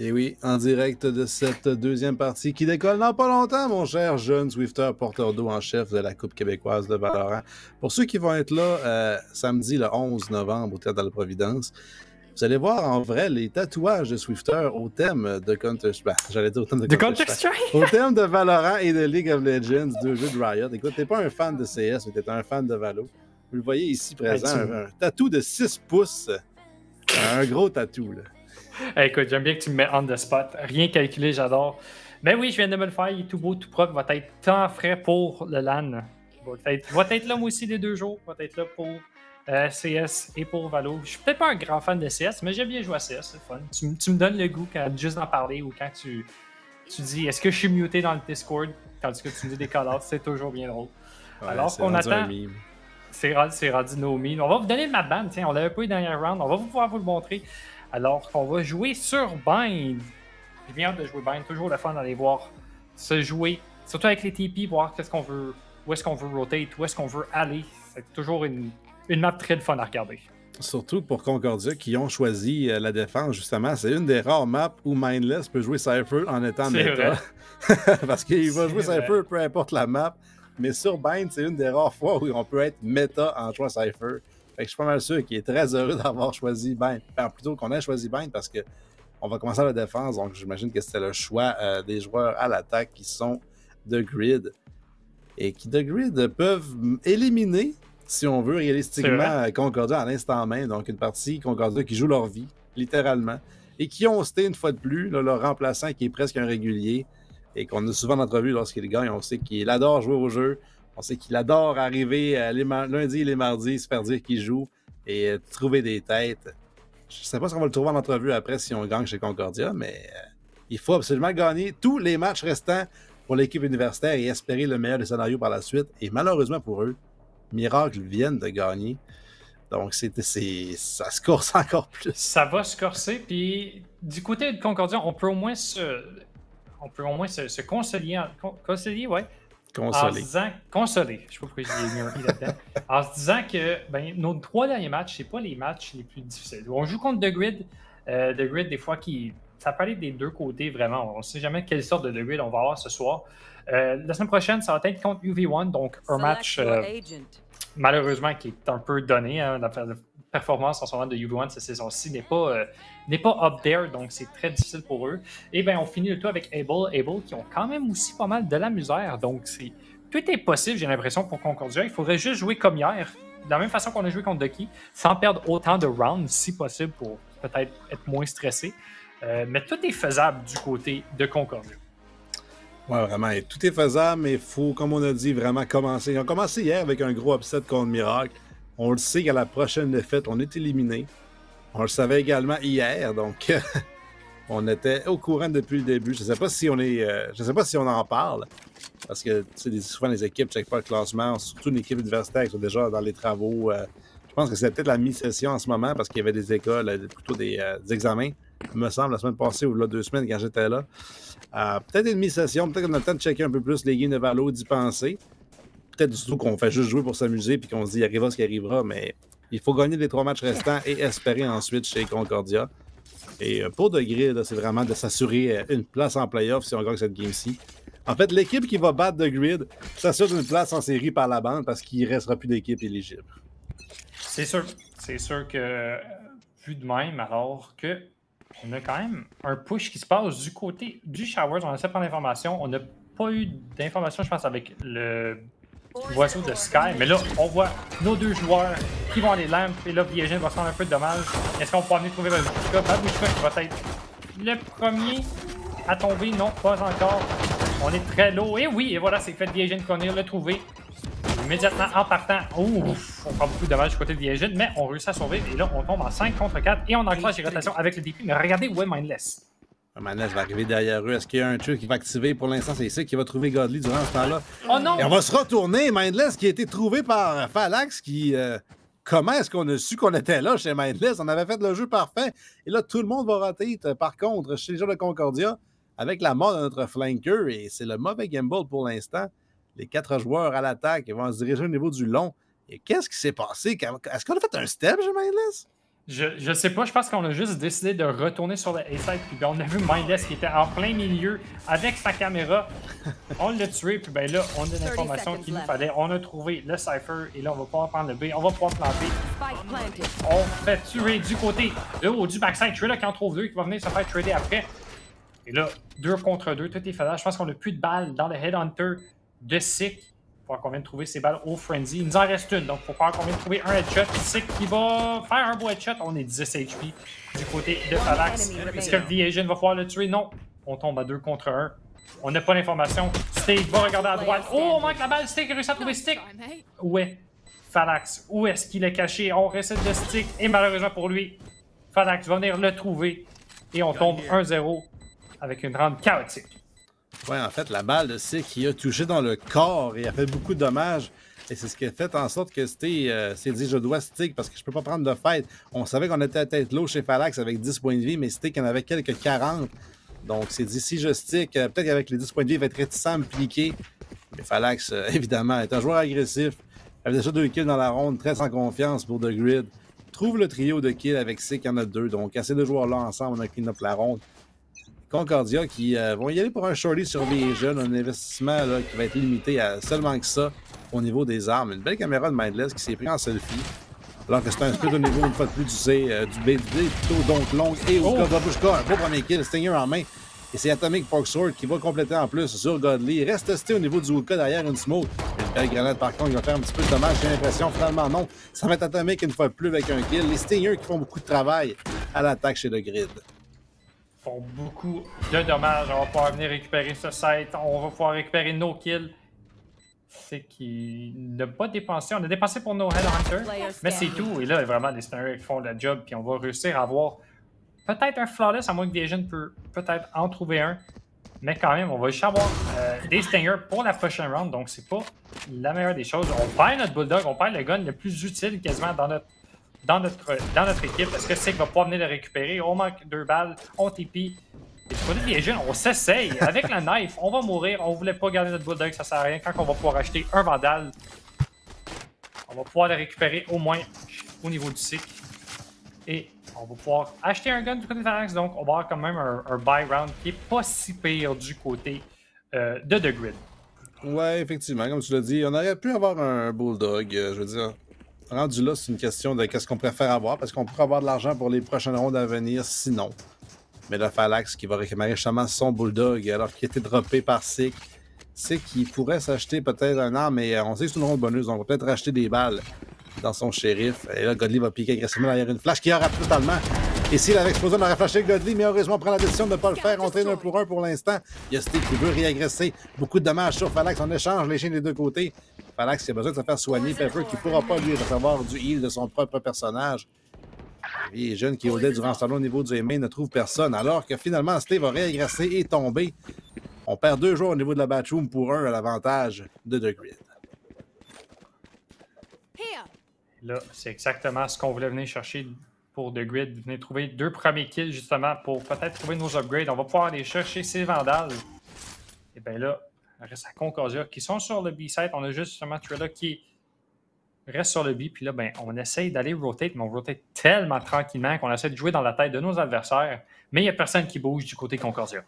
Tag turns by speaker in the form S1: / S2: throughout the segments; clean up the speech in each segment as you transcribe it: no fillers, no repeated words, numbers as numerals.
S1: Et oui, en direct de cette deuxième partie qui décolle dans pas longtemps, mon cher jeune Swifter, porteur d'eau en chef de la Coupe québécoise de Valorant. Pour ceux qui vont être là samedi le 11 novembre au Théâtre de la Providence, vous allez voir en vrai les tatouages de Swifter au thème de Counter-Strike. J'allais dire au thème de Counter-Strike. Au thème de Valorant et de League of Legends, deux jeux de Riot. Écoute, t'es pas un fan de CS, mais t'es un fan de Valo. Vous le voyez ici présent, un tatou de 6 pouces. Un gros tatou, là.
S2: Hey, écoute, j'aime bien que tu me mets on the spot. Rien calculé, j'adore. Ben oui, je viens de me le faire. Il est tout beau, tout propre. Va être tant frais pour le LAN. Va être là, moi aussi, les 2 jours. Va être là pour CS et pour Valo. Je suis peut-être pas un grand fan de CS, mais j'aime bien jouer à CS. C'est fun. Tu me donnes le goût juste d'en parler ou quand tu dis est-ce que je suis muté dans le Discord, tandis que tu me dis des call-outs, c'est toujours bien drôle.
S1: Ouais,
S2: alors qu'on attend. C'est rendu nos memes. On va vous donner ma bande. Tiens, on l'avait pas eu dernière round. On va pouvoir vous le montrer. Alors qu'on va jouer sur Bind. J'ai bien hâte de jouer Bind. Toujours le fun d'aller voir se jouer. Surtout avec les TP, voir qu'est-ce qu'on veut, où est-ce qu'on veut rotate, où est-ce qu'on veut aller. C'est toujours une map très fun à regarder. Surtout
S1: pour Concordia qui ont choisi la défense, justement. C'est une des rares maps où Mindless peut jouer Cypher en étant méta. Parce qu'il va jouer Cypher peu importe la map. Mais sur Bind, c'est une des rares fois où on peut être méta en jouant Cypher. Fait que je suis pas mal sûr qu'il est très heureux d'avoir choisi Bind. Enfin, plutôt qu'on ait choisi Bind parce qu'on va commencer à la défense. Donc j'imagine que c'était le choix des joueurs à l'attaque qui sont de Grid. Et qui de Grid peuvent éliminer, si on veut, réalistiquement, Concordia à l'instant même. Donc une partie Concordia qui joue leur vie, littéralement. Et qui ont hosté une fois de plus là, leur remplaçant qui est presque un régulier. Et qu'on a souvent d'entrevues lorsqu'il gagne. On sait qu'il adore jouer au jeu. On sait qu'il adore arriver lundi et les mardis, se faire dire qu'il joue et trouver des têtes. Je ne sais pas si on va le trouver en entrevue après si on gagne chez Concordia, mais il faut absolument gagner tous les matchs restants pour l'équipe universitaire et espérer le meilleur des scénarios par la suite. Et malheureusement pour eux, Miracle viennent de gagner. Donc ça se corse encore plus. Ça va se corser. Puis du côté de Concordia, on peut au moins se consoler. Ouais. Consoler. Je sais pas pourquoi j'ai mis là-dedans. En se disant que nos 3 derniers matchs, c'est pas les matchs les plus difficiles. On joue contre The Grid. The Grid, des fois, ça peut aller des 2 côtés, vraiment. On ne sait jamais quelle sorte de The Grid on va avoir ce soir. La semaine prochaine, ça va être contre UV1, donc un match, malheureusement, qui est un peu donné. La performance en ce moment de UV1 cette saison-ci n'est pas up there, donc c'est très difficile pour eux. Et bien, on finit le tout avec Able qui ont quand même aussi pas mal de la misère, donc tout est possible, j'ai l'impression, pour Concordia. Il faudrait juste jouer comme hier, de la même façon qu'on a joué contre Ducky, sans perdre autant de rounds, si possible, pour peut-être être moins stressé. Mais tout est faisable du côté de Concordia. Ouais, vraiment. Et tout est faisable, mais il faut, comme on a dit, vraiment commencer. Ils ont commencé hier avec un gros upset contre Miracle. On le sait qu'à la prochaine défaite, on est éliminé. On le savait également hier, donc on était au courant depuis le début. Je ne sais pas si on en parle, parce que souvent les équipes ne checkent pas le classement, surtout une équipe universitaire qui sont déjà dans les travaux. Je pense que c'est peut-être la mi-session en ce moment, parce qu'il y avait des écoles, plutôt des examens, il me semble, la semaine passée ou là 2 semaines quand j'étais là. Peut-être une mi-session, peut-être qu'on a le temps de checker un peu plus les games de Valo, d'y penser. Peut-être surtout qu'on fait juste jouer pour s'amuser puis qu'on se dit il arrivera ce qui arrivera, mais il faut gagner les 3 matchs restants et espérer ensuite chez Concordia. Et pour The Grid, c'est vraiment de s'assurer une place en playoff si on gagne cette game-ci. En fait, l'équipe qui va battre The Grid s'assure une place en série par la bande parce qu'il ne restera plus d'équipe éligible.
S2: C'est sûr. C'est sûr que, vu de même, alors que on a quand même un push qui se passe du côté du Showers. On essaie de prendre l'information. On n'a pas eu d'informations, je pense, avec le oiseau de Sky. Mais là, on voit nos 2 joueurs qui vont aller lamp. Et là, Viegin va se faire un peu de dommage. Est-ce qu'on pourra venir trouver Babushka? Babushka qui va être le premier à tomber. Non, pas encore. On est très low. Et oui, et voilà, c'est fait Viegin qu'on l'a trouvé. Immédiatement en partant, on prend beaucoup de dommages du côté de Viegin, mais on réussit à sauver. Et là, on tombe en 5 contre 4 et on enclenche les rotations avec le DP. Mais regardez où est Mindless.
S1: Mindless va arriver derrière eux. Est-ce qu'il y a un truc qui va activer pour l'instant? C'est ici qui va trouver Godly durant ce temps-là.
S2: Oh non!
S1: Et on va se retourner. Mindless qui a été trouvé par Phalanx qui... comment est-ce qu'on a su qu'on était là chez Mindless? On avait fait le jeu parfait. Et là, tout le monde va roter. Par contre, chez les joueurs de Concordia, avec la mort de notre flanker, et c'est le mauvais gamble pour l'instant. Les 4 joueurs à l'attaque vont se diriger au niveau du long. Et qu'est-ce qui s'est passé? Est-ce qu'on a fait un step chez Mindless? Je sais pas, je pense qu'on a juste décidé de retourner sur le A-side, puis ben, on a vu Mindless qui était en plein milieu avec sa caméra. On l'a tué, puis ben là, on a l'information qu'il nous fallait. On a trouvé le Cypher, et là, on va pouvoir prendre le B, on va pouvoir planter. On fait tuer du côté de haut du backside. Trilla qui en trouve 2, qui va venir se faire trader après. Et là, 2 contre 2, tout est fait là. Je pense qu'on a plus de balles dans le Headhunter de Sick. Il faut qu'on vienne de trouver ces balles au Frenzy. Il nous en reste une, donc il faut qu'on vienne de trouver un headshot. Sick qui va faire un beau headshot. On est 10 HP du côté de Phalanx. Est-ce que le V-Agent va pouvoir le tuer? Non. On tombe à 2 contre 1. On n'a pas l'information. Stick va regarder à droite. Oh, on manque la balle. Stick a réussi à trouver Stick. Où est Phalanx? Où est-ce qu'il est caché? On récite de Stick. Et malheureusement pour lui, Phalanx va venir le trouver. Et on tombe 1-0 avec une round chaotique.
S3: Ouais, en fait, la balle de Sick qui a touché dans le corps et a fait beaucoup de dommages. Et c'est ce qui a fait en sorte que s'est dit je dois stick parce que je peux pas prendre de fight. On savait qu'on était à tête low chez Phalanx avec 10 points de vie, mais Stick en avait quelques 40. Donc c'est dit si je stick, peut-être qu'avec les 10 points de vie, il va être réticent à me piquer. Mais Phalanx, évidemment, est un joueur agressif. Il avait déjà 2 kills dans la ronde, très sans confiance pour The Grid. Trouve le trio de kills avec Sick, il y en a 2. Donc à ces 2 joueurs-là ensemble, on a clean up la ronde. Concordia qui vont y aller pour un shorty sur V-Agent, un investissement là, qui va être limité à seulement que ça au niveau des armes. Une belle caméra de Mindless qui s'est pris en selfie. Alors que c'est un split au niveau, une fois de plus, du B plutôt donc longue. Et Babushka, un beau premier kill, Stinger en main. Et c'est Atomic Porksword qui va compléter en plus sur Godly. Il reste testé au niveau du Wulka derrière une smoke. Une belle grenade par contre, il va faire un petit peu de dommage, j'ai l'impression. Finalement, non. Ça va être Atomic une fois de plus avec un kill. Les Stingers qui font beaucoup de travail à l'attaque chez le Grid.
S1: Font beaucoup de dommages. On va pouvoir venir récupérer ce site. On va pouvoir récupérer nos kills. C'est qu'il n'a pas dépensé. On a dépensé pour nos Headhunters, mais c'est tout. Et là, vraiment, les Stingers qui font le job. Puis on va réussir à avoir peut-être un Flawless, à moins que V-Agent peut peut-être en trouver un. Mais quand même, on va juste avoir des Stingers pour la prochaine round. Donc, c'est pas la meilleure des choses. On perd notre Bulldog. On perd le gun le plus utile quasiment dans notre équipe. Est-ce que Sick va pouvoir venir le récupérer? On manque 2 balles, on TP. Et du côté des jeunes, on s'essaye. Avec la knife, on va mourir. On voulait pas garder notre Bulldog, ça sert à rien. Quand on va pouvoir acheter un Vandal, on va pouvoir le récupérer au moins au niveau du Sick. Et on va pouvoir acheter un gun du côté de Phalanx. Donc, on va avoir quand même un buy round qui est pas si pire du côté de The Grid.
S3: Ouais, effectivement, comme tu l'as dit, on aurait pu avoir un Bulldog, je veux dire. Rendu là, c'est une question de qu'est-ce qu'on préfère avoir, parce qu'on pourrait avoir de l'argent pour les prochaines rondes à venir, sinon. Mais le Phalanx qui va récupérer justement son Bulldog, alors qu'il était droppé par Sick. Sick qui pourrait s'acheter peut-être un arme, mais on sait que c'est une ronde bonus, donc on va peut-être racheter des balles dans son shérif. Et là, Godly va piquer agressivement derrière une flash qui aura totalement. Et s'il avait explosé, on aurait flashé Godly, mais heureusement, on prend la décision de ne pas le faire. On traîne 1 pour 1 pour l'instant. Il y a Stick qui veut réagresser. Beaucoup de dommages sur Phalanx. On échange les chiens des 2 côtés. Phalanx qui a besoin de se faire soigner. Pepper qui ne pourra pas lui recevoir du heal de son propre personnage. Et jeune qui est au-delà durant ce temps-là au niveau du main ne trouve personne. Alors que finalement, Steve va réagresser et tomber. On perd 2 joueurs au niveau de la batroom pour 1 à l'avantage de The Grid.
S1: Là, c'est exactement ce qu'on voulait venir chercher pour The Grid. Venir trouver 2 premiers kills justement pour peut-être trouver nos upgrades. On va pouvoir aller chercher ces Vandals. Et bien là, il reste à Concordia qui sont sur le B-site. On a juste justement Trilla qui reste sur le B. Puis là, ben, on essaye d'aller rotate, mais on rotate tellement tranquillement qu'on essaie de jouer dans la tête de nos adversaires. Mais il n'y a personne qui bouge du côté Concordia.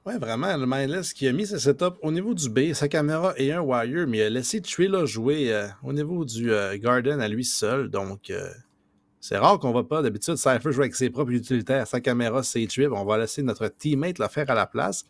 S3: Ouais, vraiment, le Mindless qui a mis ses setups au niveau du B, sa caméra et un wire, mais il a laissé Trilla jouer au niveau du Garden à lui seul. Donc, c'est rare qu'on va pas. D'habitude, Cypher joue avec ses propres utilitaires, sa caméra, ses trips. On va laisser notre teammate le faire à la place.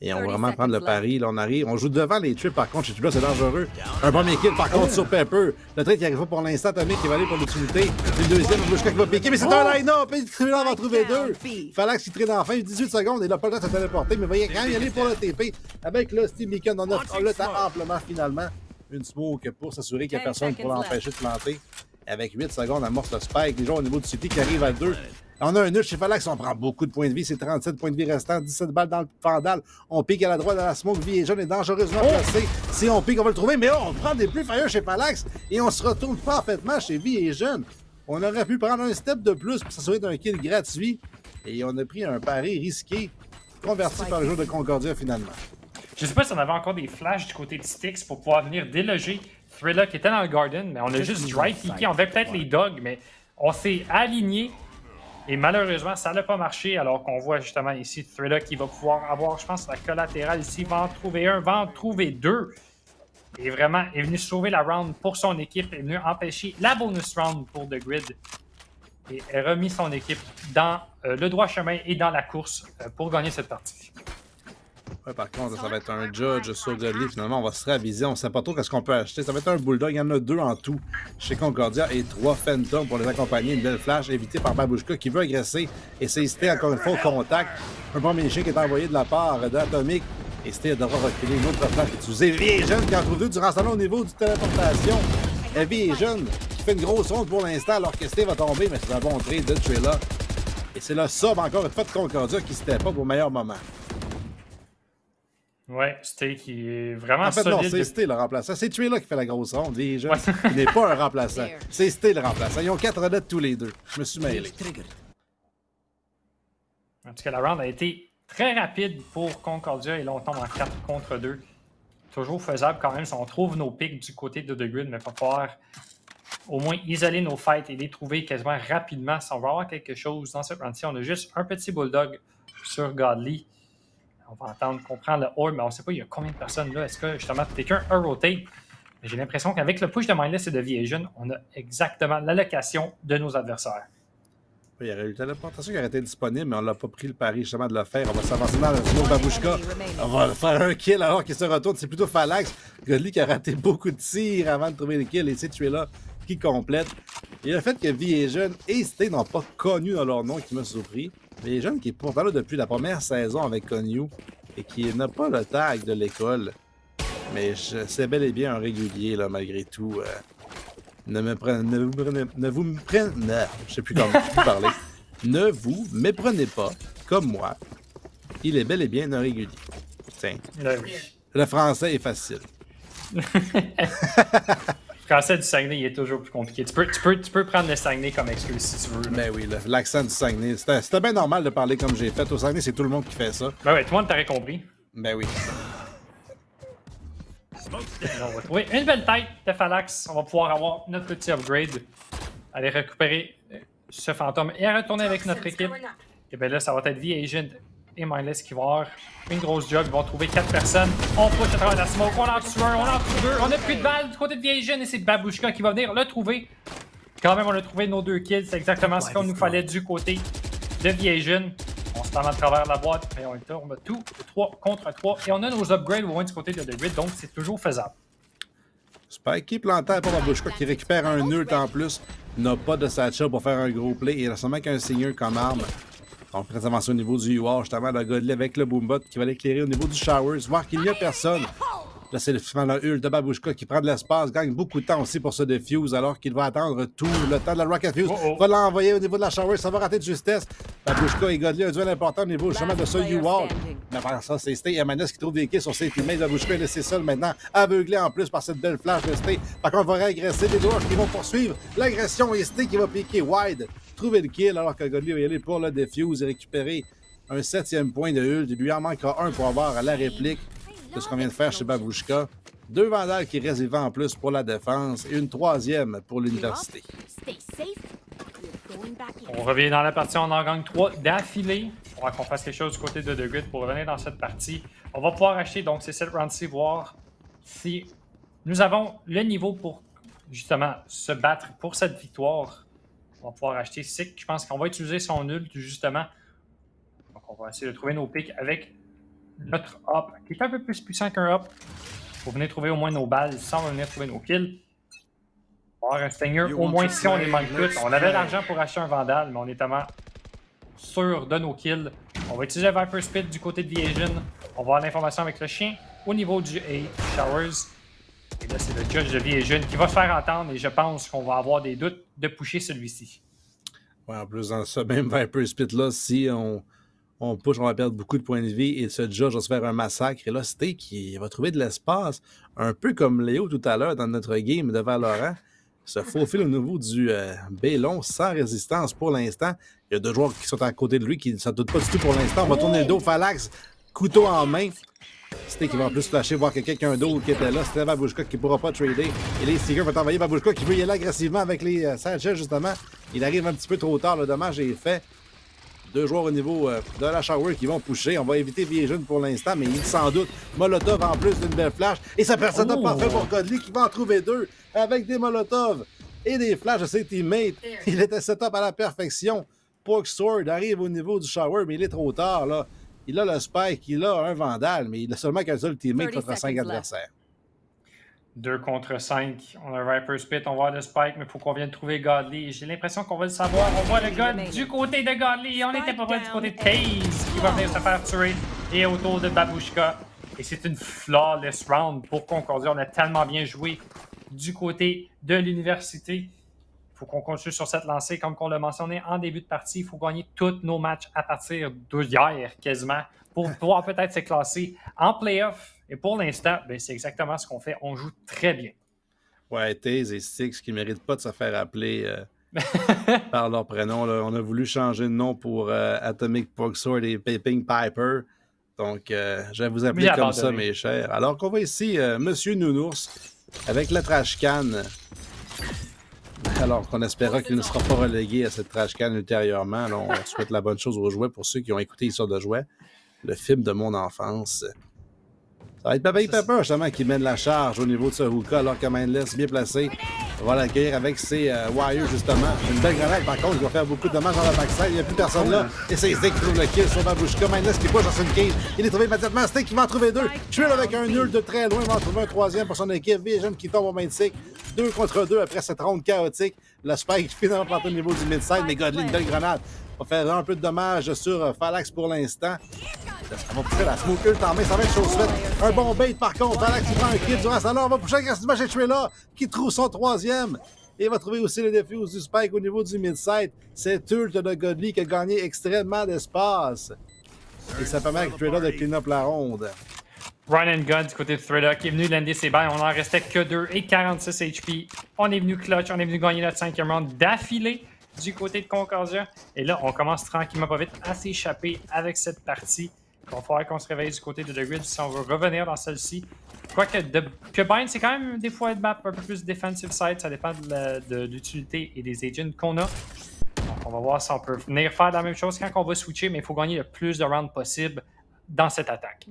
S3: Et on va vraiment prendre le pari. Là, on arrive. On joue devant les trips, par contre. Chez Trilla, c'est dangereux. Un premier kill, par contre, sur Pepper. Le trait qui arrive pas pour l'instant. Atomic qui va aller pour l'utilité. Le deuxième, Babushka qui va piquer. Mais c'est un line-up. Et Trilla va en trouver 2. Phalanx qui traîne enfin. 18 secondes. Il n'a pas le temps de se téléporter. Mais il va quand même y aller pour le TP. Avec le Steve Beacon, on a le temps amplement, finalement. Une smoke pour s'assurer qu'il n'y a personne pour l'empêcher de planter. Avec 8 secondes, amorce le spike. Les gens au niveau du City qui arrive à 2. On a un nul chez Phalanx, on prend beaucoup de points de vie, c'est 37 points de vie restants, 17 balles dans le Vandal. On pique à la droite dans la smoke, V-Agent est dangereusement placé. Si on pique, on va le trouver, mais on prend des plus fire chez Phalanx et on se retourne parfaitement chez V-Agent. On aurait pu prendre un step de plus pour s'assurer d'un kill gratuit et on a pris un pari risqué, converti par le jeu de Concordia finalement.
S1: Je sais pas si on avait encore des flashs du côté de Styx pour pouvoir venir déloger Trilla qui était dans le Garden, mais on a juste dry piqué. On avait peut-être les dogs, mais On s'est aligné et malheureusement, ça n'a pas marché alors qu'on voit justement ici Thrilla qui va pouvoir avoir, je pense, la collatérale ici, va en trouver un, va en trouver deux. Et vraiment, est venu sauver la round pour son équipe, est venu empêcher la bonus round pour The Grid. Et a remis son équipe dans le droit chemin et dans la course pour gagner cette partie.
S3: Ouais, par contre, ça va être un judge sur Godly. Finalement, on va se réaviser. On ne sait pas trop qu'est-ce qu'on peut acheter. Ça va être un Bulldog. Il y en a 2 en tout chez Concordia et 3 Phantom pour les accompagner. Une belle flash évitée par Babushka qui veut agresser. Et c'est Sté encore une fois au contact. Un premier chien qui est envoyé de la part d'Atomic. Et Sté devra reculer. Une autre flash utilisée. Evie est jeune qui en trouve 2 durant ce temps-là au niveau du téléportation. Evie est jeune qui fait une grosse ronde pour l'instant alors que Sté va tomber. Mais c'est un bon trade de Trilla. Et c'est le sub encore une fois de Concordia qui s'était pas au meilleur moment.
S1: Ouais, Sté qui est vraiment
S3: en fait,
S1: solide.
S3: non, c'est Sté le remplaçant. C'est Trilla qui fait la grosse ronde. Il n'est pas un remplaçant. C'est Sté le remplaçant. Ils ont 4 vedettes tous les deux. Je me suis mêlé.
S1: En tout cas, la round a été très rapide pour Concordia et là, on tombe en 4 contre 2. Toujours faisable quand même si on trouve nos pics du côté de The Grid, mais il va falloir au moins isoler nos fights et les trouver quasiment rapidement si on va avoir quelque chose dans cette round-ci. On a juste un petit Bulldog sur Godly. On va entendre qu'on prend le orb, mais on ne sait pas il y a combien de personnes là. Est-ce que justement quelqu'un a rotate? J'ai l'impression qu'avec le push de Mindless et de Vision, on a exactement l'allocation de nos adversaires.
S3: Oui, il y aurait eu la téléportation qui aurait été disponible, mais on n'a pas pris le pari justement de le faire. On va s'avancer dans le flow Babushka. On va faire un kill alors qu'il se retourne. C'est plutôt Phalanx. Godly qui a raté beaucoup de tirs avant de trouver le kill. Et c'est Trilla qui complète. Et le fait que Vision et Sté n'ont pas connu dans leur nom qui m'a surpris. Vision qui est pourtant là depuis la première saison avec Konyu et qui n'a pas le tag de l'école. Mais c'est bel et bien un régulier là, malgré tout. Ne vous méprenez pas comme moi. Il est bel et bien un régulier. Tiens.
S1: Oui.
S3: Le français est facile.
S1: Le français du Saguenay, il est toujours plus compliqué. Tu peux prendre le Saguenay comme excuse si tu veux.
S3: Ben oui, l'accent du Saguenay. C'était bien normal de parler comme j'ai fait. Au Saguenay, c'est tout le monde qui fait ça.
S1: Ben oui, tout le monde t'aurait compris.
S3: Ben oui.
S1: On va trouver une belle tête de Phalanx. On va pouvoir avoir notre petit upgrade. Aller récupérer ce fantôme et retourner avec notre équipe. Et bien là, ça va être V-Agent et Mindless qui vont avoir une grosse job. Ils vont trouver 4 personnes. On push à travers la smoke. On en tue un, on en tue 2. On a plus de balles du côté de V-Agent et c'est Babushka qui va venir le trouver. Quand même, on a trouvé nos 2 kills. C'est exactement ce qu'il nous fallait du côté de V-Agent. On se tend à travers la boîte, mais on tourne tout 3 contre 3. Et on a nos upgrades au moins du côté de The Grid, donc c'est toujours faisable.
S3: Spikey planté pour Babushka qui récupère un ult en plus. N'a pas de satchel pour faire un gros play. Il a seulement qu'un seigneur comme arme. On pourrait avancer au niveau du UR, justement, le Godly avec le Boombot qui va l'éclairer au niveau du Showers, voir qu'il n'y a personne. Là, c'est finalement le ult de Babushka qui prend de l'espace, gagne beaucoup de temps aussi pour se défuse, alors qu'il va attendre tout le temps de la Rocket Fuse. Va l'envoyer au niveau de la Shower, ça va rater de justesse. Babushka et Godly, un duel important au niveau justement de ce U-Wall. Mais avant ça, c'est Sté et Amanes qui trouvent des kills sur ses teammates. Babushka est laissé seul maintenant, aveuglé en plus par cette belle flash de Sté. Par contre, il va réagresser les joueurs qui vont poursuivre l'agression et Sté qui va piquer wide. Trouver le kill alors que Godly va y aller pour le defuse et récupérer un 7e point de ult. Il lui en manquera un pour avoir la réplique de ce qu'on vient de faire chez Babushka. 2 vandales qui restent vivants en plus pour la défense et une 3e pour l'université.
S1: On revient dans la partie, on en gagne 3 d'affilée. On va qu'on fasse quelque chose du côté de The Grid pour revenir dans cette partie. On va pouvoir acheter donc ces 7 rounds-ci, voir si nous avons le niveau pour justement se battre pour cette victoire. On va pouvoir acheter Sick. Je pense qu'on va utiliser son ult justement. Donc on va essayer de trouver nos pics avec notre hop qui est un peu plus puissant qu'un hop. Pour venir trouver au moins nos balles sans venir trouver nos kills. On va avoir un Stinger au moins si on les manque toutes. On avait l'argent pour acheter un Vandal, mais on est tellement sûr de nos kills. On va utiliser Viper Spit du côté de Vision. On va avoir l'information avec le chien au niveau du A Showers. Et là, c'est le judge de Vision qui va se faire entendre et je pense qu'on va avoir des doutes de pusher celui-ci.
S3: Ouais, en plus, dans ce même Viper Spit-là, si on push, on va perdre beaucoup de points de vie et ce judge va se faire un massacre. Et là, Sté qui va trouver de l'espace, un peu comme Léo tout à l'heure dans notre game de Valorant. Se faufile au niveau du B-long sans résistance pour l'instant. Il y a 2 joueurs qui sont à côté de lui qui ne s'en doutent pas du tout pour l'instant. On va tourner le dos, Phalanx, couteau en main. C'était qui va en plus flasher, voir que quelqu'un d'autre qui était là. C'était Babushka qui ne pourra pas trader. Et les Seekers vont envoyer Babushka qui veut y aller agressivement avec les Sanchez, justement. Il arrive un petit peu trop tard, le dommage est fait. 2 joueurs au niveau de la Shower qui vont pusher. On va éviter Vision pour l'instant, mais il sans doute. Molotov en plus d'une belle flash. Et ça fait un setup parfait pour Godly qui va en trouver 2 avec des Molotov et des flashs de ses teammates. Il était setup à la perfection. Pork Sword arrive au niveau du Shower, mais il est trop tard, là. Il a le Spike, il a un Vandal, mais il a seulement qu'un seul teammate contre 5 adversaires.
S1: 2 contre 5. On a un Viper Spit, on voit le Spike, mais il faut qu'on vienne trouver Godly. J'ai l'impression qu'on va le savoir. On voit le gars du côté de Godly. On n'était pas près du côté de Taze qui va venir se faire tuer. Et autour de Babushka. Et c'est une flawless round pour Concordia. On a tellement bien joué du côté de l'université. Il faut qu'on continue sur cette lancée. Comme on l'a mentionné en début de partie, il faut gagner tous nos matchs à partir d'hier quasiment pour pouvoir peut-être se classer en playoff. Et pour l'instant, ben, c'est exactement ce qu'on fait. On joue très bien.
S3: Ouais, Taze et Styx qui ne méritent pas de se faire appeler par leur prénom. Là. On a voulu changer de nom pour Atomic Pork Sword et Piping Piper. Donc, je vais vous appeler comme ça, mes chers. Alors qu'on voit ici Monsieur Nounours avec la trash can. Alors qu'on espéra qu'il ne sera pas relégué à cette trash can ultérieurement. Là, on souhaite la bonne chose aux jouets pour ceux qui ont écouté Histoire de jouets, le film de mon enfance. Ça va être Papa Pepper, justement, qui mène la charge au niveau de ce hookah, alors que Mindless, bien placé, va l'accueillir avec ses wires, justement. Une belle grenade, par contre, qui va faire beaucoup de dommages dans la backside. Il n'y a plus personne là. Et c'est Zig qui trouve le kill sur Babushka. Mindless qui push dans une cage. Il est trouvé immédiatement. Stick qui va en trouver 2. Trill avec un nul de très loin. Il va en trouver un 3e pour son équipe. Vision qui tombe au main stick. 2 contre 2 après cette ronde chaotique. Le Spike finalement planté au niveau du mid-side, mais Godly, une belle grenade. On va faire un peu de dommages sur Phalanx pour l'instant. On va pousser la smoke ult en main, ça va être chose faite. Un bon bait par contre. Phalanx qui prend un kill durant sa on va pousser agressivement chez Trilla qui trouve son 3e. Et il va trouver aussi le défuse du Spike au niveau du mid-side. C'est ult de Godly qui a gagné extrêmement d'espace. Et ça permet à Trilla de clean up la ronde.
S1: Run and gun du côté de Thrilla qui est venu lander ses bails. On en restait que 2 et 46 HP. On est venu clutch, on est venu gagner notre 5e round d'affilée du côté de Concordia. Et là, on commence tranquillement pas vite à s'échapper avec cette partie. Il va falloir qu'on se réveille du côté de The Grid si on veut revenir dans celle-ci. Quoique que Bind, c'est quand même des fois une map un peu plus defensive side. Ça dépend de l'utilité et des agents qu'on a. Donc, on va voir si on peut venir faire la même chose quand on va switcher, mais il faut gagner le plus de rounds possible dans cette attaque.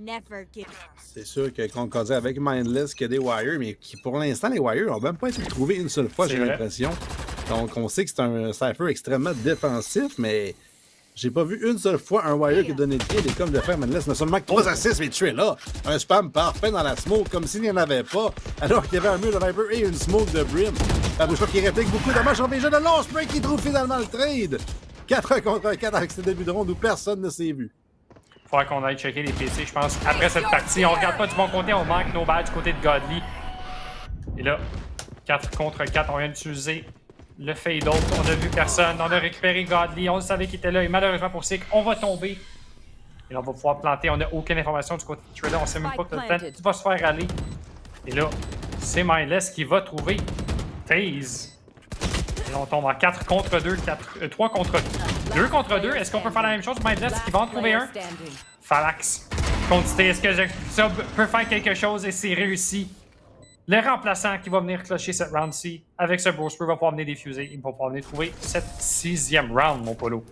S3: C'est sûr que Concordia avec Mindless qui a des wires, mais qui pour l'instant, les wires n'ont même pas été trouvés une seule fois, j'ai l'impression. Donc, on sait que c'est un Cypher extrêmement défensif, mais j'ai pas vu une seule fois un wire qui a donné le kill. Et comme de faire Mindless, n'a seulement que 3 assists, mais tu es là. Un spam parfait dans la smoke, comme s'il n'y en avait pas, alors qu'il y avait un mur de Viper et une smoke de Brim. Babushka qui réplique beaucoup de dommages sur les jeux de long spray qui trouve finalement le trade. 4 contre 4 avec ce début de ronde où personne ne s'est vu.
S1: Il faudra qu'on aille checker les PC, je pense, après cette partie. On regarde pas du bon côté, on manque nos badges du côté de Godly. Et là, 4 contre 4, on vient d'utiliser le fade out. On a vu personne, on a récupéré Godly, on savait qu'il était là. Et malheureusement pour Sick, on va tomber. Et là, on va pouvoir planter. On n'a aucune information du côté de Trilla. On sait même pas que le plan va se faire aller. Et là, c'est Mindless qui va trouver Taze. Et là, on tombe en 4 contre 2, 3 contre 2 contre 2. Est-ce qu'on peut faire la même chose? Mindless qui va en trouver un. Phalanx. Quantité, est-ce que ça peut faire quelque chose? Et c'est réussi. Le remplaçant qui va venir clocher cette round-ci avec ce Brosper va pouvoir venir défuser. Il va pouvoir venir trouver cette 6e round, mon polo.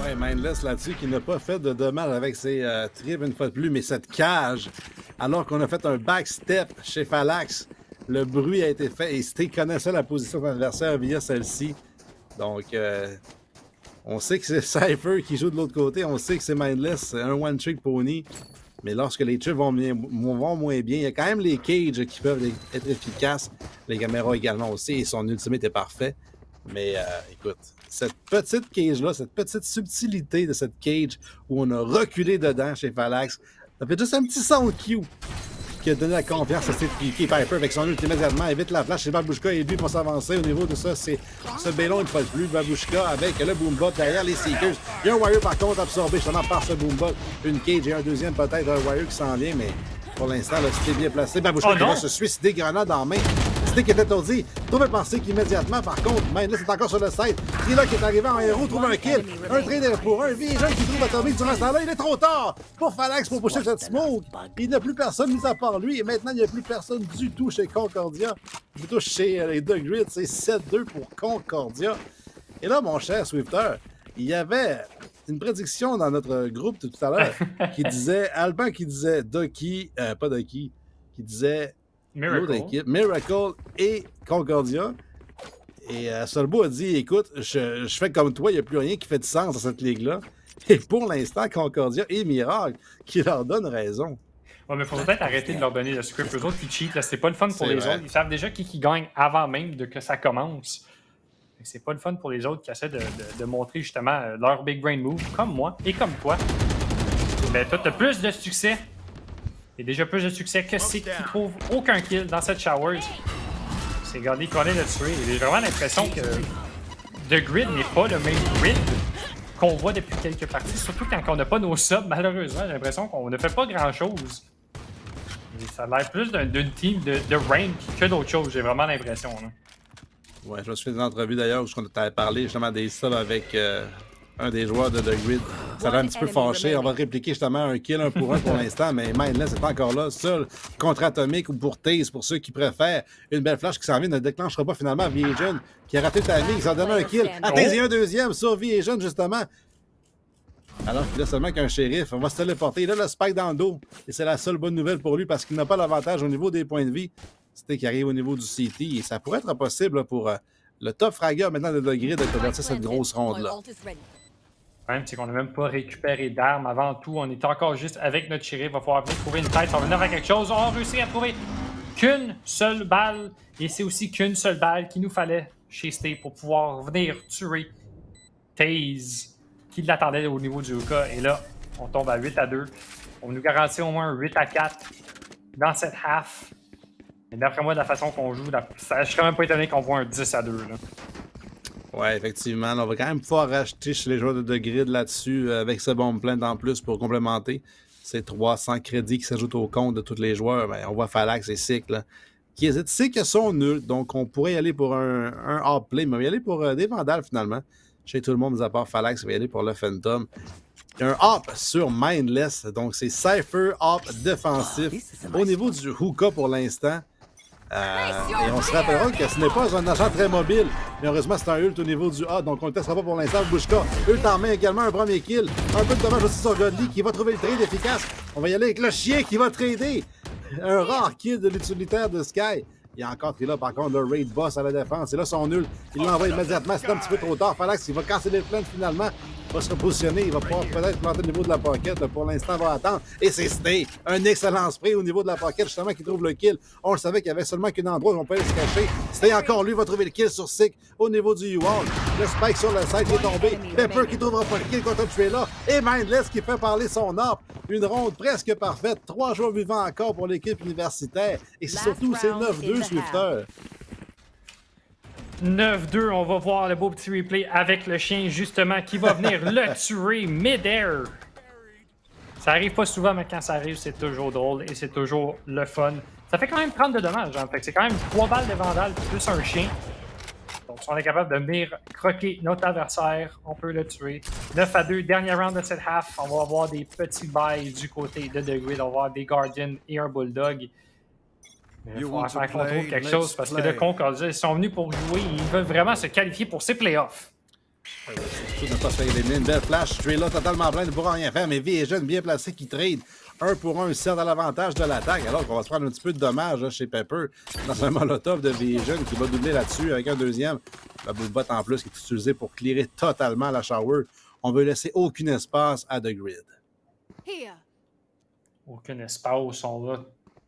S3: Ouais, Mindless là-dessus qui n'a pas fait de dommages avec ses tripes une fois de plus, mais cette cage, alors qu'on a fait un backstep chez Phalanx, le bruit a été fait et Stick connaissait la position de l'adversaire via celle-ci. Donc, on sait que c'est Cypher qui joue de l'autre côté, on sait que c'est Mindless, un one-trick pony. Mais lorsque les trips vont moins bien, il y a quand même les cages qui peuvent être efficaces. Les caméras également aussi, et son ultimate est parfait. Mais écoute, cette petite cage-là, cette petite subtilité de cette cage où on a reculé dedans chez Phalanx, ça fait juste un petit son cue qui a donné la confiance à Steve Piquet. Piper avec son ult immédiatement évite la flash chez Babushka et lui pour s'avancer au niveau de ça. C'est ce bélon une fois de plus. Babushka avec le boombot derrière les Seekers. Il y a un wire par contre absorbé justement par ce boombot. Une cage et un deuxième peut-être un wire qui s'en vient, mais pour l'instant, c'était bien placé. Babushka qui va se suicider, grenade en main. Stick est étourdi. Trouve penser qu'immédiatement, par contre, Mindless est encore sur le site. Trilla qui est arrivé en héros, trouve un kill. Un trade pour un Vision qui trouve Atomic durant ce temps-là. Il est trop tard pour Phalanx pour pusher cette smoke. Il n'y a plus personne mis à part lui. Et maintenant, il n'y a plus personne du tout chez Concordia. Plutôt chez les The Grid. C'est 7-2 pour Concordia. Et là, mon cher Swifter, il y avait une prédiction dans notre groupe tout à l'heure qui disait, Alban qui disait Doki, pas Doki, qui disait l'autre équipe, Miracle et Concordia. Et Solbo a dit, écoute, je fais comme toi, il n'y a plus rien qui fait de sens dans cette ligue-là. Et pour l'instant, Concordia et Miracle qui leur donnent raison.
S1: Ouais, mais il faut peut-être arrêter de leur donner le script. Eux autres qui cheatent, c'est pas le fun pour les autres. Ils savent déjà qui gagne avant même que ça commence. C'est pas le fun pour les autres qui essaient de montrer justement leur big brain move, comme moi et comme toi. Mais toi, t'as plus de succès. Et déjà plus de succès que Sick qui trouve aucun kill dans cette Showers. C'est Godly qu'on est de tuer. J'ai vraiment l'impression que The Grid n'est pas le même grid qu'on voit depuis quelques parties. Surtout quand on n'a pas nos subs, malheureusement. J'ai l'impression qu'on ne fait pas grand-chose. Ça a l'air plus d'une team de rank que d'autre chose. J'ai vraiment l'impression.
S3: Ouais, je me suis fait une entrevue d'ailleurs où on t'avait parlé justement des subs avec un des joueurs de The Grid. Ça l'a un petit peu fâché. On va répliquer justement un kill 1 pour 1 pour l'instant, mais Mindless est encore là, seul contre Atomic ou pour Taze, pour ceux qui préfèrent. Une belle flash qui s'en vient ne déclenchera pas finalement Vision qui a raté le timing, ça a donné un kill. À Taze et un deuxième sur Vision justement. Alors qu'il a seulement qu'un shérif, on va se téléporter. Il a le spike dans le dos et c'est la seule bonne nouvelle pour lui parce qu'il n'a pas l'avantage au niveau des points de vie. C'était qui arrive au niveau du CT et ça pourrait être possible pour le top fragger maintenant de The Grid de convertir cette grosse ronde-là.
S1: Le problème, c'est qu'on n'a même pas récupéré d'armes. Avant tout, on est encore juste avec notre shérif. Il va falloir venir trouver une tête. On va venir faire quelque chose. On a réussi à trouver qu'une seule balle. Et c'est aussi qu'une seule balle qu'il nous fallait chez Stay pour pouvoir venir tuer Taze qui l'attendait au niveau du hookah. Et là, on tombe à 8-2. On nous garantit au moins un 8-4 dans cette half. Mais d'après moi, de la façon qu'on joue, je serais même pas étonné qu'on voit un 10-2. Là.
S3: Ouais, effectivement. On va quand même pouvoir racheter chez les joueurs de The Grid là-dessus avec ce bomb plant en plus pour complémenter. Ces 300 crédits qui s'ajoutent au compte de tous les joueurs. Ben, on voit Phalanx et Sick là, qui hésitent. Sick sont nuls, donc on pourrait y aller pour un hard play, mais on va y aller pour des vandales finalement. Chez tout le monde, mis à part Phalanx, on va y aller pour le Phantom. Un hop sur Mindless, donc c'est Cypher hop défensif. Au niveau du hookah pour l'instant, et on se rappellera que ce n'est pas un agent très mobile. Mais heureusement, c'est un ult au niveau du A, donc on ne le testera pas pour l'instant. Bouchka, ult en main également, un premier kill. Un peu de dommage aussi sur Godly qui va trouver le trade efficace. On va y aller avec le chien qui va trader. Un rare kill de l'utilitaire de Sky. Il y a encore Trilla, par contre, le raid boss à la défense. Et là, son nul. Il l'envoie immédiatement. C'est un petit peu trop tard. Phalanx, il va casser les plaintes finalement. Il va se repositionner. Il va pouvoir peut-être planter le niveau de la pocket. Pour l'instant, on va attendre. Et c'est Stay. Un excellent spray au niveau de la pocket, justement, qui trouve le kill. On le savait qu'il y avait seulement qu'un endroit où on peut aller se cacher. Stay encore, lui, va trouver le kill sur Sick au niveau du U-Wall. Le spike sur le side est tombé. Pepper qui trouvera pas le kill contre Trilla. Et Mindless qui fait parler son ARP. Une ronde presque parfaite. 3 joueurs vivants encore pour l'équipe universitaire. Et surtout, c'est 9-2 Swifter.
S1: 9-2, on va voir le beau petit replay avec le chien, justement, qui va venir le tuer mid-air. Ça arrive pas souvent, mais quand ça arrive, c'est toujours drôle et c'est toujours le fun. Ça fait quand même 30 de dommages, hein. Fait que c'est quand même 3 balles de vandale plus un chien. Donc, si on est capable de venir croquer notre adversaire, on peut le tuer. 9-2, dernier round de cette half. On va avoir des petits bails du côté de The Grid. On va avoir des Guardians et un Bulldog. Mais il faut faire qu'on trouve quelque chose parce que de Concordia, ils sont venus pour jouer et ils veulent vraiment se qualifier pour ces playoffs.
S3: Surtout ne pas se faire éliminer. Une belle flash. Trilla totalement plein, ne pourra rien faire, mais Vision bien placé qui trade 1 pour 1, sert à l'avantage de l'attaque. Alors qu'on va se prendre un petit peu de dommages là, chez Pepper dans un molotov de Vision qui va doubler là-dessus avec un deuxième. La bot en plus qui est utilisée pour clearer totalement la shower. On veut laisser aucun espace à The Grid.
S1: Aucun espace. On va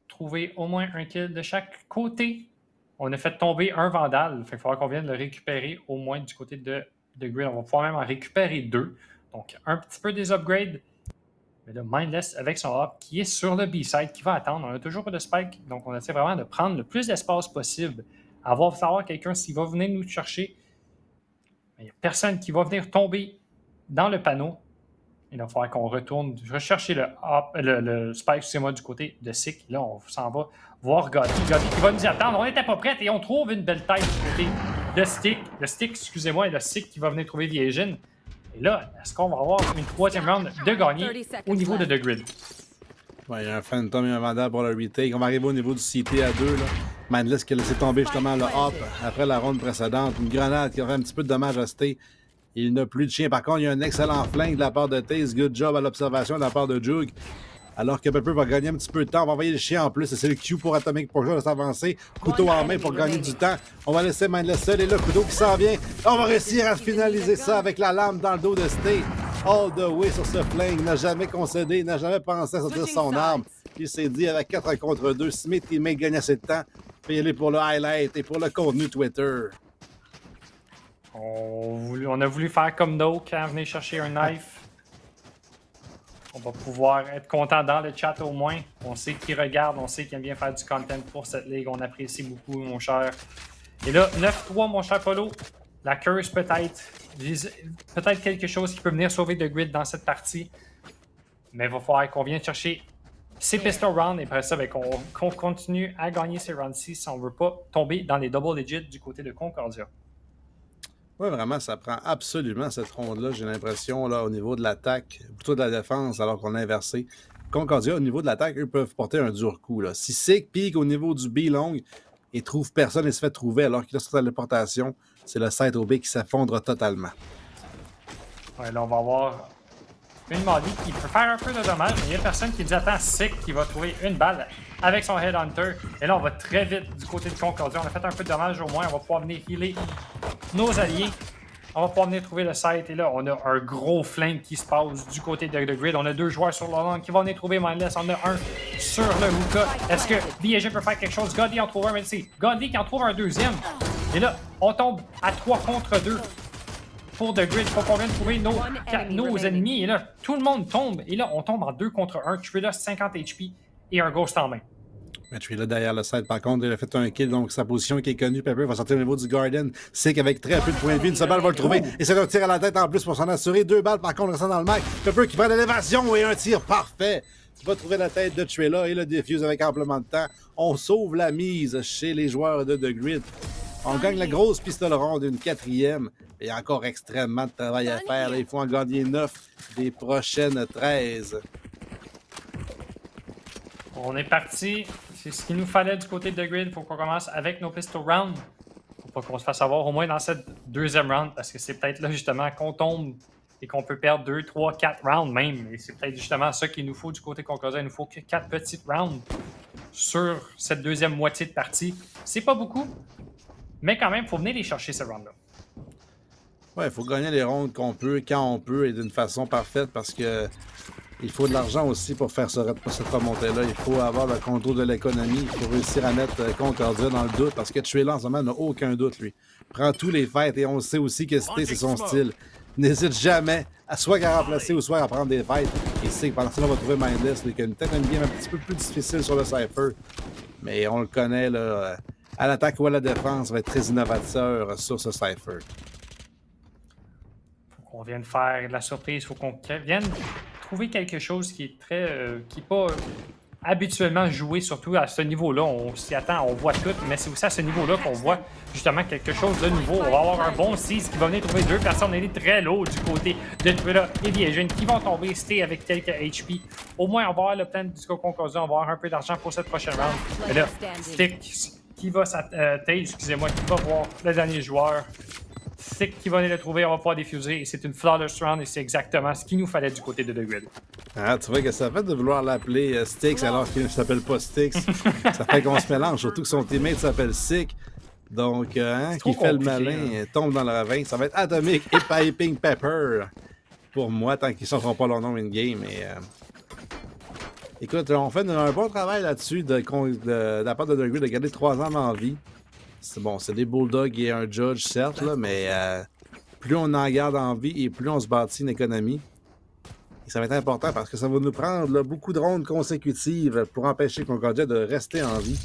S1: trouver au moins un kill de chaque côté. On a fait tomber un vandale. Il va falloir qu'on vienne le récupérer au moins du côté de The Grid. On va pouvoir même en récupérer 2. Donc, un petit peu des upgrades. Mais le Mindless avec son hop qui est sur le B-side, qui va attendre. On n'a toujours pas de spike. Donc, on essaie vraiment de prendre le plus d'espace possible. Avoir savoir quelqu'un s'il va venir nous chercher. Il n'y a personne qui va venir tomber dans le panneau. Il va falloir qu'on retourne rechercher le spike, excusez-moi, du côté de Sick. Là, on s'en va voir Gotti. Gotti qui va nous attendre. On n'était pas prêts et on trouve une belle tête du côté de Stick. Le Stick, excusez-moi, et le Sick qui va venir trouver Viegin. Et là, est-ce qu'on va avoir une troisième round de gagner au niveau de The Grid?
S3: Ouais, il y a un Phantom et un Vandal pour le retake. On va arriver au niveau du CT à 2. Mindless qui a laissé tomber justement le hop après la ronde précédente. Une grenade qui a fait un petit peu de dommage à Stay. Il n'a plus de chien. Par contre, il y a un excellent flingue de la part de Taze. Good job à l'observation de la part de Jug. Alors que Pepper va gagner un petit peu de temps. On va envoyer le chien en plus. C'est le Q pour Atomic Porsche de s'avancer. Couteau en main pour gagner du temps. On va laisser Mindless seul. Et le couteau qui s'en vient. On va réussir à finaliser ça avec la lame dans le dos de Stay. All the way sur ce flingue. Il n'a jamais concédé. Il n'a jamais pensé à sortir son arme. Il s'est dit avec 4 contre 2. Si mes teammates gagnent assez de temps, puis y aller pour le highlight et pour le contenu Twitter.
S1: On a voulu faire comme No quand venir chercher un knife. On va pouvoir être content dans le chat au moins. On sait qui regarde, on sait qu'il aime bien faire du content pour cette ligue. On apprécie beaucoup, mon cher. Et là, 9-3, mon cher Polo. La curse peut-être. Peut-être quelque chose qui peut venir sauver The Grid dans cette partie. Mais il va falloir qu'on vienne chercher ces pistol rounds et après ça, qu'on continue à gagner ces rounds-ci si on ne veut pas tomber dans les double digits du côté de Concordia.
S3: Oui, vraiment, ça prend absolument cette ronde-là, j'ai l'impression, là, au niveau de l'attaque, plutôt de la défense, alors qu'on a inversé. Concordia, au niveau de l'attaque, eux peuvent porter un dur coup. Là. Si Sick pique au niveau du B-long et trouve personne et se fait trouver alors qu'il a sa téléportation, c'est le site au B qui s'effondre totalement.
S1: Ouais, là, on va avoir une Molly qui peut faire un peu de dommage, mais il y a personne qui dit attends, Sick qui va trouver une balle avec son Headhunter. Et là, on va très vite du côté de Concordia. On a fait un peu de dommage au moins. On va pouvoir venir healer nos alliés. On va pouvoir venir trouver le site. Et là, on a un gros flank qui se passe du côté de The Grid. On a 2 joueurs sur la langue qui vont venir trouver Mindless. On a un sur le hookah. Est-ce que BG peut faire quelque chose? Gotti en trouve un, mais c'est Gotti qui en trouve un deuxième. Et là, on tombe à 3 contre 2 pour The Grid. Il faut qu'on vienne trouver nos ennemis. Et là, tout le monde tombe. Et là, on tombe en 2 contre 1. Trilla, 50 HP et un ghost en main.
S3: Mais Trilla derrière le site, par contre, il a fait un kill, donc sa position qui est connue. Pepper va sortir au niveau du Garden. Sick avec très peu de points de vie. Une seule balle va le trouver. Et c'est un tir à la tête en plus pour s'en assurer. 2 balles, par contre, restant dans le mic. Pepper qui prend l'élévation et un tir parfait. Il va trouver la tête de Trilla et le diffuse avec amplement de temps. On sauve la mise chez les joueurs de The Grid. On gagne la grosse pistole ronde d'une 4e. Il y a encore extrêmement de travail à faire. Là, il faut en gagner 9 des prochaines 13.
S1: On est parti. C'est ce qu'il nous fallait du côté de The Grid. Il faut qu'on commence avec nos pistol rounds. Faut pas qu'on se fasse avoir au moins dans cette deuxième round parce que c'est peut-être là justement qu'on tombe et qu'on peut perdre 2, 3, 4 rounds même. Et c'est peut-être justement ça qu'il nous faut du côté Concordia. Il nous faut que 4 petites rounds sur cette deuxième moitié de partie. C'est pas beaucoup, mais quand même, il faut venir les chercher ce round-là.
S3: Ouais, il faut gagner les rondes qu'on peut, quand on peut et d'une façon parfaite parce que il faut de l'argent aussi pour faire cette remontée-là. Il faut avoir le contrôle de l'économie. Il faut réussir à mettre Concordia dans le doute parce que Trilla en ce moment n'a aucun doute, lui. Prend tous les fights et on sait aussi que c'est son style. N'hésite jamais à soit à remplacer ou soit à prendre des fights. Et c'est que pendant ça, on va trouver Mindless, qui a peut-être une game un petit peu plus difficile sur le Cypher. Mais on le connaît, là, à l'attaque ou à la défense, va être très innovateur sur ce Cypher.
S1: Faut qu'on vienne faire de la surprise. Faut qu'on vienne trouver quelque chose qui est très... qui n'est pas habituellement joué, surtout à ce niveau-là. On s'y attend, on voit tout, mais c'est aussi à ce niveau-là qu'on voit justement quelque chose de nouveau. On va avoir un bon 6 qui va venir trouver 2 personnes. Elle est très low du côté de Trilla et Viegin qui vont tomber, stay avec quelques HP. Au moins, on va avoir le plan du Concordia, on va avoir un peu d'argent pour cette prochaine round. Et là, Stick qui va excusez-moi, qui va voir le dernier joueur. Stick qui va aller le trouver, on va pouvoir diffuser. Et c'est une flawless round et c'est exactement ce qu'il nous fallait du côté de The Grid.
S3: Ah, tu vois que ça fait de vouloir l'appeler Styx alors qu'il ne s'appelle pas Styx. Ça fait qu'on se mélange, surtout que son teammate s'appelle Sick. Donc, qui fait le malin, tombe dans le ravin. Ça va être Atomic et Piping Pepper pour moi, tant qu'ils ne sortiront pas leur nom in-game. Écoute, on fait un bon travail là-dessus de la part de The Grid de garder 3 hommes en vie. C'est bon, c'est des Bulldogs et un Judge, certes, là, mais plus on en garde en vie et plus on se bâtit une économie. Et ça va être important parce que ça va nous prendre là, beaucoup de rondes consécutives pour empêcher Concordia de rester en vie.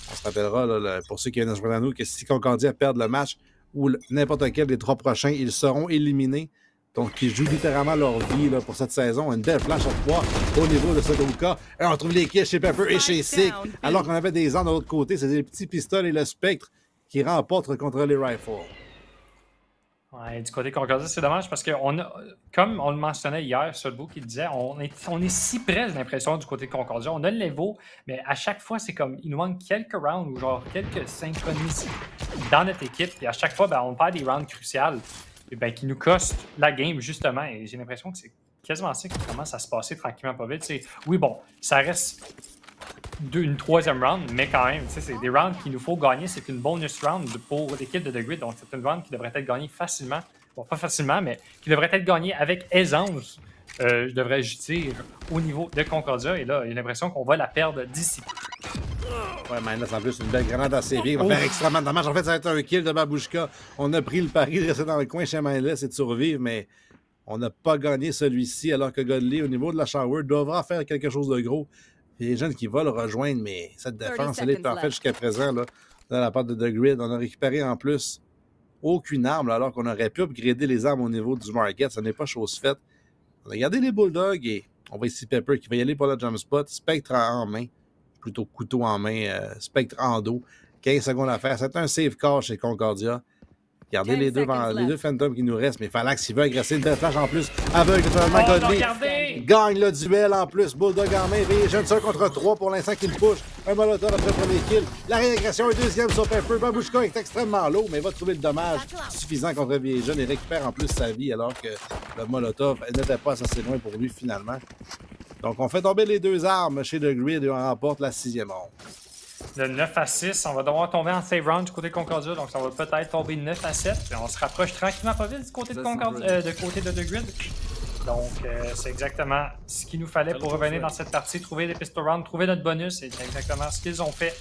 S3: On se rappellera, là, pour ceux qui viennent à nous, que si Concordia perd le match ou n'importe quel des 3 prochains, ils seront éliminés. Donc, qui jouent littéralement leur vie là, pour cette saison. Une belle flash à 3 au niveau de Sudoka. Et on retrouve les kills chez Pepper et chez Sick. Alors qu'on avait des armes de l'autre côté, c'est les petits pistolets et le Spectre qui remportent contre les Rifles.
S1: Ouais, du côté Concordia, c'est dommage parce que comme on le mentionnait hier, Sudbo qui disait, on est si près, j'ai l'impression, du côté de Concordia. On a le level, mais à chaque fois, c'est comme, il nous manque quelques rounds ou genre quelques synchronicités dans notre équipe. Et à chaque fois, ben, on perd des rounds cruciales qui nous costent la game, justement. Et j'ai l'impression que c'est quasiment ça qui commence à se passer tranquillement pas vite. Oui, bon, ça reste une troisième round, mais quand même, c'est des rounds qu'il nous faut gagner. C'est une bonus round pour l'équipe de The Grid, donc c'est une round qui devrait être gagnée facilement. Bon, pas facilement, mais qui devrait être gagnée avec aisance, je devrais dire, au niveau de Concordia. Et là, j'ai l'impression qu'on va la perdre d'ici.
S3: Ouais, Mindless, en plus, une belle grenade à série. Il va faire extrêmement de dommage. En fait, ça va être un kill de Babushka. On a pris le pari de rester dans le coin chez Mindless et de survivre, mais on n'a pas gagné celui-ci, alors que Godley, au niveau de la shower, devra faire quelque chose de gros. Il y a des jeunes qui vont le rejoindre, mais cette défense, elle est parfaite jusqu'à présent. Là, dans la part de The Grid, on a récupéré en plus aucune arme, là, alors qu'on aurait pu upgrader les armes au niveau du market. Ça n'est pas chose faite. On a gardé les Bulldogs et on va ici Pepper qui va y aller pour le jump spot. Spectre en main, plutôt couteau en main, Spectre en dos. 15 secondes à faire. C'est un save call chez Concordia. Regardez les deux Phantoms qui nous restent, mais Phalanx, il veut agresser une belle flash en plus. Aveugle totalement Godley. Gagne le duel en plus. Bulldog en main. Jeune seul contre 3 pour l'instant qui le push. Un Molotov après le premier kill. La réagression est deuxième sur Pepper. Babushka est extrêmement lourd, mais va trouver le dommage suffisant contre Viejeune et récupère en plus sa vie alors que le Molotov n'était pas assez loin pour lui finalement. Donc on fait tomber les deux armes chez The Grid et on remporte la 6e ronde.
S1: De 9 à 6, on va devoir tomber en save round du côté de Concordia, donc ça va peut-être tomber 9 à 7. Puis on se rapproche tranquillement pas vite du côté de Concordia, de côté de The Grid. Donc c'est exactement ce qu'il nous fallait pour revenir dans cette partie, trouver des pistol rounds, trouver notre bonus, et c'est exactement ce qu'ils ont fait.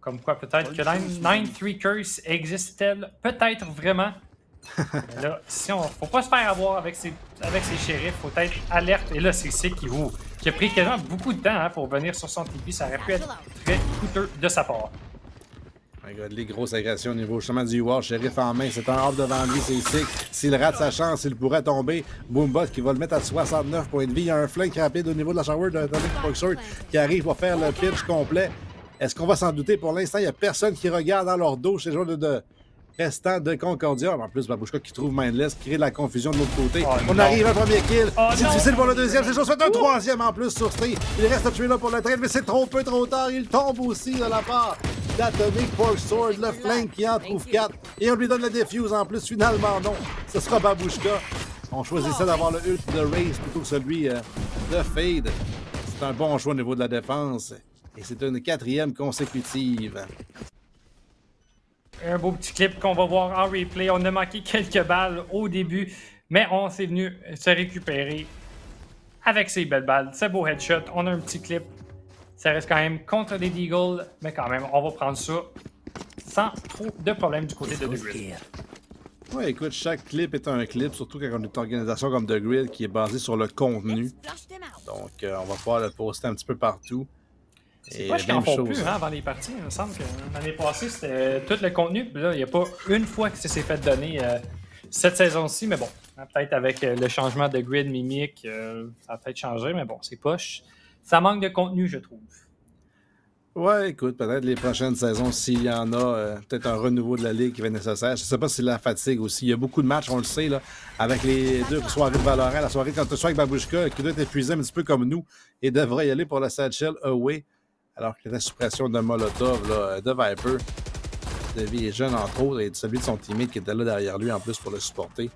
S1: Comme quoi peut-être que 9-3 Curse existe-t-elle peut-être vraiment. Mais là, si on faut pas se faire avoir avec ces shérifs, faut être alerte. Et là, c'est Sick qui a pris quasiment beaucoup de temps pour venir sur son TP. Ça aurait pu être très coûteux de sa part.
S3: Regarde les grosses agressions au niveau justement du wall. Shérif en main, c'est un hop devant lui, c'est Sick. S'il rate sa chance, il pourrait tomber. Boombot qui va le mettre à 69 points de vie. Il y a un flank rapide au niveau de la shower d'un Foxhort qui arrive pour faire le pitch complet. Est-ce qu'on va s'en douter? Pour l'instant, il n'y a personne qui regarde dans leur dos chez les joueurs de restant de Concordia. En plus, Babushka qui trouve Mindless, qui crée de la confusion de l'autre côté. On arrive à un premier kill. C'est difficile pour le deuxième. C'est chose fait un troisième en plus sur Steve. Il reste à tuer là pour le trade, mais c'est trop peu, trop tard. Il tombe aussi de la part d'Atomic Pork Sword, le flank qui en trouve 4. Et on lui donne le defuse en plus. Finalement, non. Ce sera Babushka. On choisissait d'avoir le ult de Raze plutôt que celui de Fade. C'est un bon choix au niveau de la défense. Et c'est une 4e consécutive.
S1: Un beau petit clip qu'on va voir en replay. On a manqué quelques balles au début, mais on s'est venu se récupérer avec ces belles balles. C'est beau headshot. On a un petit clip. Ça reste quand même contre des Deagles, mais quand même, on va prendre ça sans trop de problèmes du côté de The Grid.
S3: Ouais, écoute, chaque clip est un clip, surtout quand on a une organisation comme The Grid qui est basée sur le contenu. Donc, on va pouvoir le poster un petit peu partout.
S1: C'est pas ce qu'ils en font plus avant les parties. Il me semble que l'année passée, c'était tout le contenu. Puis là, il n'y a pas une fois que ça s'est fait donner cette saison-ci. Mais bon, peut-être avec le changement de grid mimique, ça a peut-être changé. Mais bon, c'est poche. Ça manque de contenu, je trouve.
S3: Ouais, écoute, peut-être les prochaines saisons, s'il y en a, peut-être un renouveau de la Ligue qui va être nécessaire. Je sais pas si c'est la fatigue aussi. Il y a beaucoup de matchs, on le sait, là, avec les deux soirées de Valorant. La soirée quand tu sois avec Babushka, qui doit être épuisé un petit peu comme nous, et devrait y aller pour la Satchel Away. Alors qu'il était sous pression de Molotov, là, de Viper, de Viejeune entre autres, et de celui de son teammate qui était là derrière lui en plus pour le supporter.